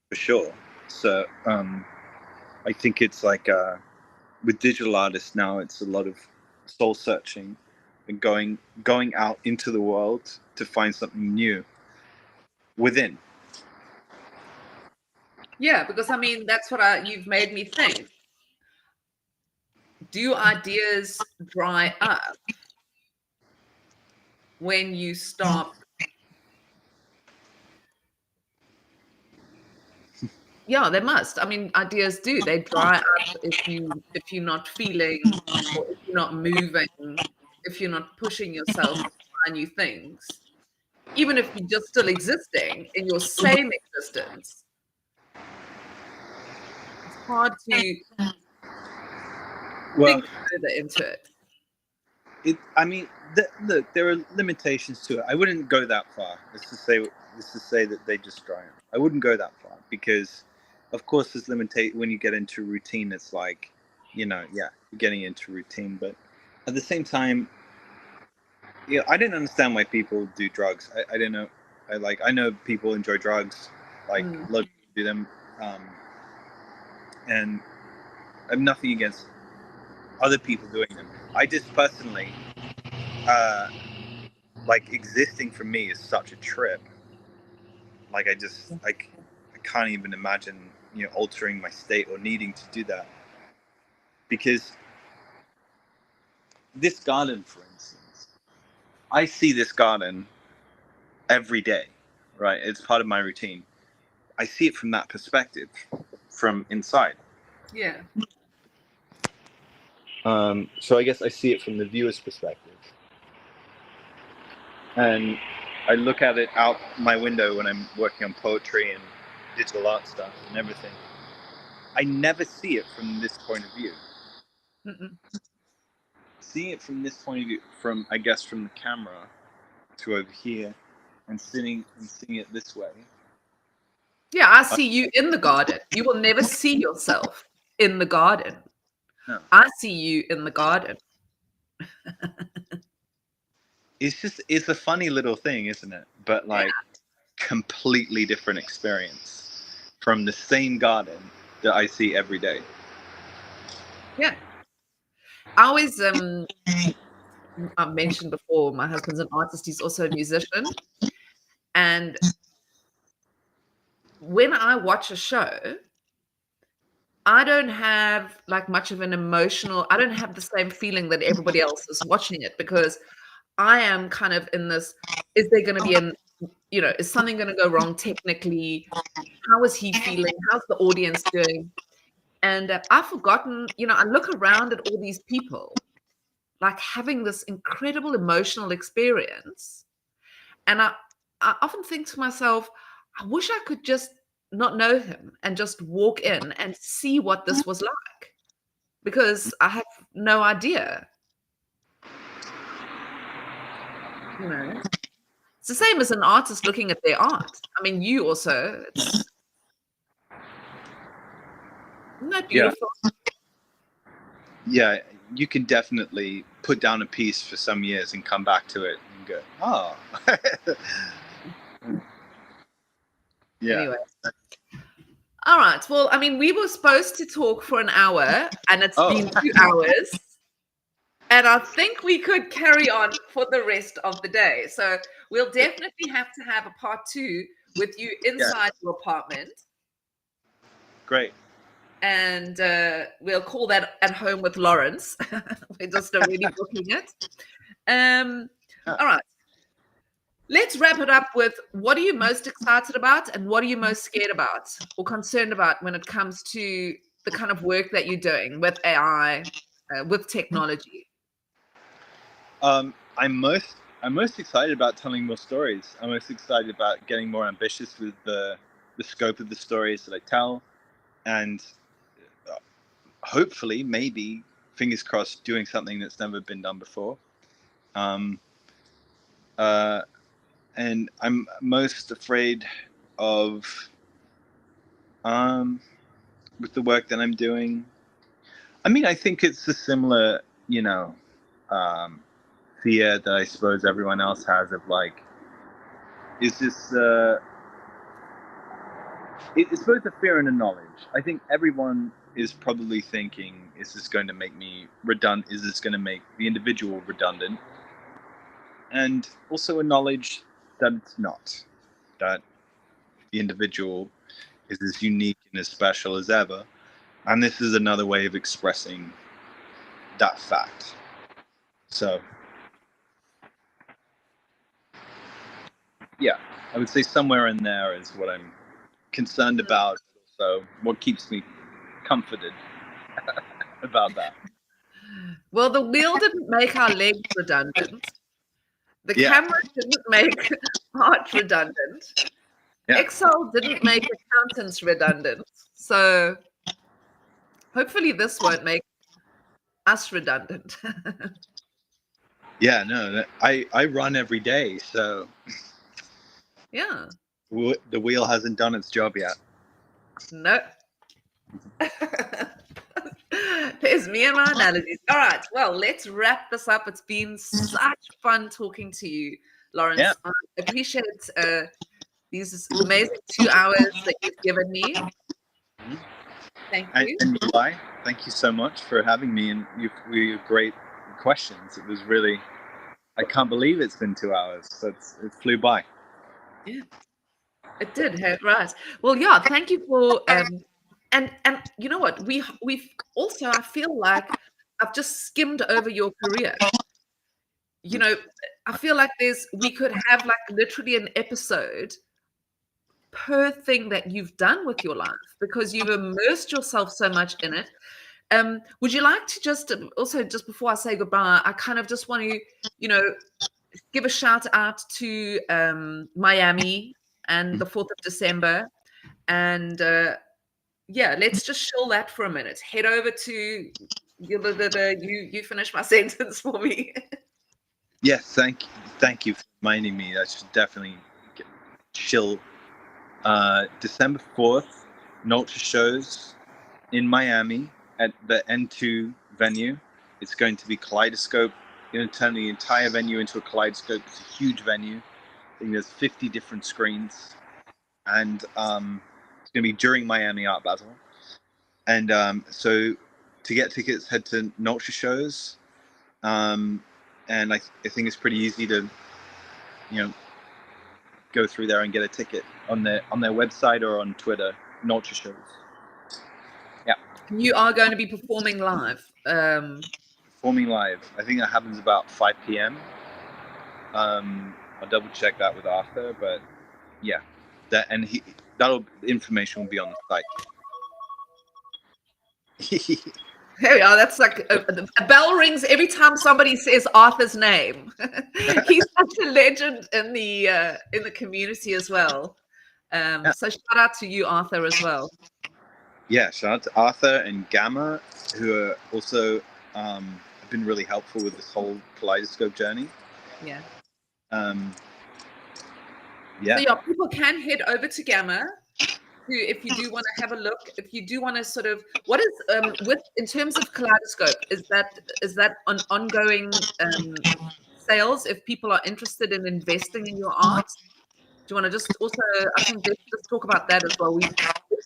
For sure. So I think it's like with digital artists now, it's a lot of soul searching and going out into the world to find something new within. Yeah, because I mean, that's what you've made me think. Do ideas dry up when you stop? Yeah, they must. I mean, ideas do. They dry up if you're not feeling, or if you're not moving, if you're not pushing yourself to try new things. Even if you're just still existing in your same existence, it's hard to think further into it. I mean, look, there are limitations to it. I wouldn't go that far. Let's just say that they just dry up. I wouldn't go that far because, of course, there's limitation when you get into routine. It's like, you're getting into routine, but at the same time, I didn't understand why people do drugs. I didn't know. I know people enjoy drugs, like love to do them, and I have nothing against other people doing them. I just personally, like, existing for me is such a trip. Like, I can't even imagine altering my state or needing to do that, because this garden, for instance, I see this garden every day, right? It's part of my routine. I see it from that perspective, from inside. Yeah. So I guess I see it from the viewer's perspective, and I look at it out my window when I'm working on poetry and digital art stuff and everything. I never see it from this point of view. Seeing it from this point of view, from the camera to over here, and seeing it this way. Yeah, I see you in the garden. You will never see yourself in the garden. No. I see you in the garden. It's a funny little thing, isn't it? But like, completely different experience from the same garden that I see every day. Yeah. I always I've mentioned before, my husband's an artist, he's also a musician. And when I watch a show, I don't have like much of an I don't have the same feeling that everybody else is watching it, because I am kind of in this, is there going to be is something going to go wrong technically? How is he feeling? How's the audience doing? And I've forgotten, I look around at all these people, like having this incredible emotional experience. And I often think to myself, I wish I could just not know him and just walk in and see what this was like, because I have no idea. It's the same as an artist looking at their art. I mean, you also, isn't that beautiful? Yeah, you can definitely put down a piece for some years and come back to it and ago. Oh. Yeah. Anyway. All right. Well, I mean, we were supposed to talk for an hour, and it's been 2 hours. And I think we could carry on for the rest of the day. So we'll definitely have to have a part 2 with you inside your apartment. Great. And we'll call that At Home with Laurence. We're just already booking it. All right. Let's wrap it up with, what are you most excited about and what are you most scared about or concerned about when it comes to the kind of work that you're doing with AI, with technology? I'm most excited about telling more stories. I'm most excited about getting more ambitious with the scope of the stories that I tell, and hopefully, maybe, fingers crossed, doing something that's never been done before. And I'm most afraid of, with the work that I'm doing. I mean, I think it's a similar, fear that I suppose everyone else has of, like, is this, it's both a fear and a knowledge. I think everyone is probably thinking, is this going to make me redundant? Is this going to make the individual redundant? And also a knowledge that it's not, that the individual is as unique and as special as ever. And this is another way of expressing that fact. So, yeah, I would say somewhere in there is what I'm concerned about. So what keeps me comforted about that. Well, the wheel didn't make our legs redundant. The camera didn't make art redundant. Excel didn't make accountants redundant. So hopefully this won't make us redundant. Yeah, no, I run every day, so yeah. The wheel hasn't done its job yet. No. There's me and my analogies. All right. Well, let's wrap this up. It's been such fun talking to you, Laurence. Yeah. I appreciate these amazing 2 hours that you've given me. Thank you. And Eli, thank you so much for having me, and you great questions. It was really, I can't believe it's been 2 hours. So it flew by. Yeah, it did. Hey, right. Well, yeah. Thank you for and you know what? We've also, I feel like I've just skimmed over your career. You know, I feel like we could have like literally an episode per thing that you've done with your life, because you've immersed yourself so much in it. Would you like to just also, just before I say goodbye, I kind of just want to, give a shout out to Miami and the 4th of December. And let's just shill that for a minute. Head over to you finish my sentence for me. Yes, thank you for reminding me. I should definitely chill. December 4th, Nolcha Shows in Miami at the N2 venue. It's going to be kaleidoscope. You're going to turn the entire venue into a kaleidoscope. It's a huge venue. I think there's 50 different screens. And it's going to be during Miami Art Basel. And so to get tickets, head to Nolcha Shows. And I think it's pretty easy to, go through there and get a ticket on their website or on Twitter, Nolcha Shows. Yeah. You are going to be performing live. Performing live. I think that happens about 5 p.m. I'll double check that with Arthur, but yeah, information will be on the site. There we are. That's like a bell rings every time somebody says Arthur's name. He's such a legend in the community as well. So shout out to you, Arthur, as well. Yeah, shout out to Arthur and Gamma, who are also have been really helpful with this whole kaleidoscope journey. Yeah. Yeah. So people can head over to Gamma. If you do want to have a look, if you do want to sort of, what is in terms of kaleidoscope, is that an ongoing sales if people are interested in investing in your art? Do you want to just also, I think let's just talk about that as well.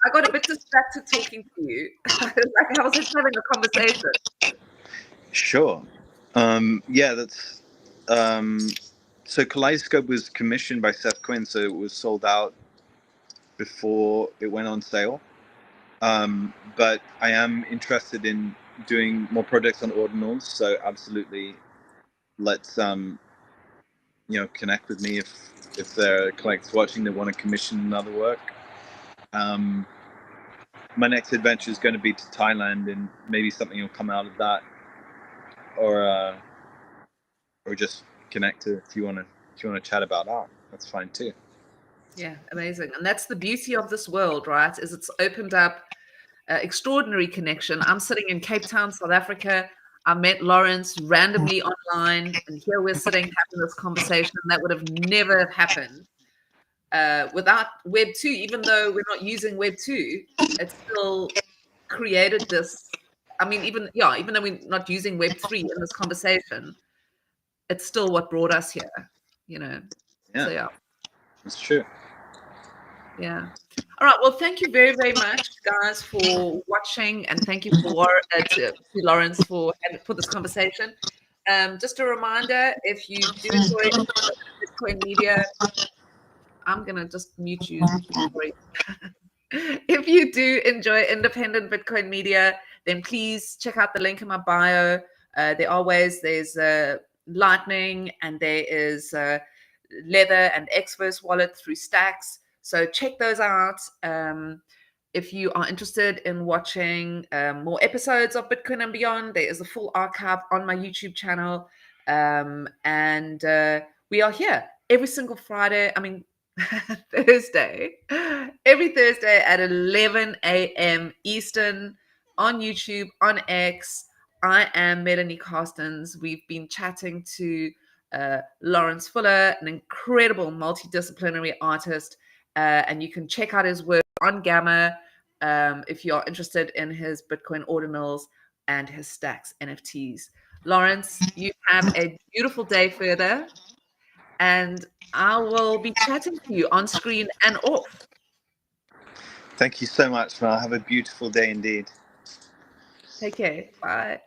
I got a bit distracted talking to you. Like I was just having a conversation. Sure. Yeah, that's so Kaleidoscope was commissioned by Seth Quinn, so it was sold out before it went on sale. But I am interested in doing more projects on ordinals, so absolutely let's connect with me if there are collectors watching that want to commission another work. My next adventure is going to be to Thailand, and maybe something will come out of that, or just connect if you want to chat about art. That's fine too. Yeah, amazing. And that's the beauty of this world, right? Is it's opened up extraordinary connection. I'm sitting in Cape Town, South Africa. I met Laurence randomly online, and here we're sitting having this conversation. That would have never happened without Web 2. Even though we're not using Web 2, it's still created this. I mean, even though we're not using Web 3 in this conversation, it's still what brought us here, Yeah. So yeah. That's true. Yeah. All right. Well, thank you very, very much, guys, for watching, and thank you to Laurence for this conversation. Just a reminder: if you do enjoy Bitcoin media, I'm gonna just mute you. Sorry. If you do enjoy independent Bitcoin media, then please check out the link in my bio. There's Lightning, and there is Leather and Exverse wallet through Stacks. So check those out. If you are interested in watching more episodes of Bitcoin and Beyond, there is a full archive on my YouTube channel. And we are here every single Friday. Thursday. Every Thursday at 11 a.m. Eastern on YouTube, on X. I am Melanie Carstens. We've been chatting to Laurence Fuller, an incredible multidisciplinary artist, and you can check out his work on Gamma if you are interested in his Bitcoin ordinals and his Stacks NFTs. Laurence, you have a beautiful day further, and I will be chatting to you on screen and off. Thank you so much, Mel. Have a beautiful day indeed. Take care. Bye.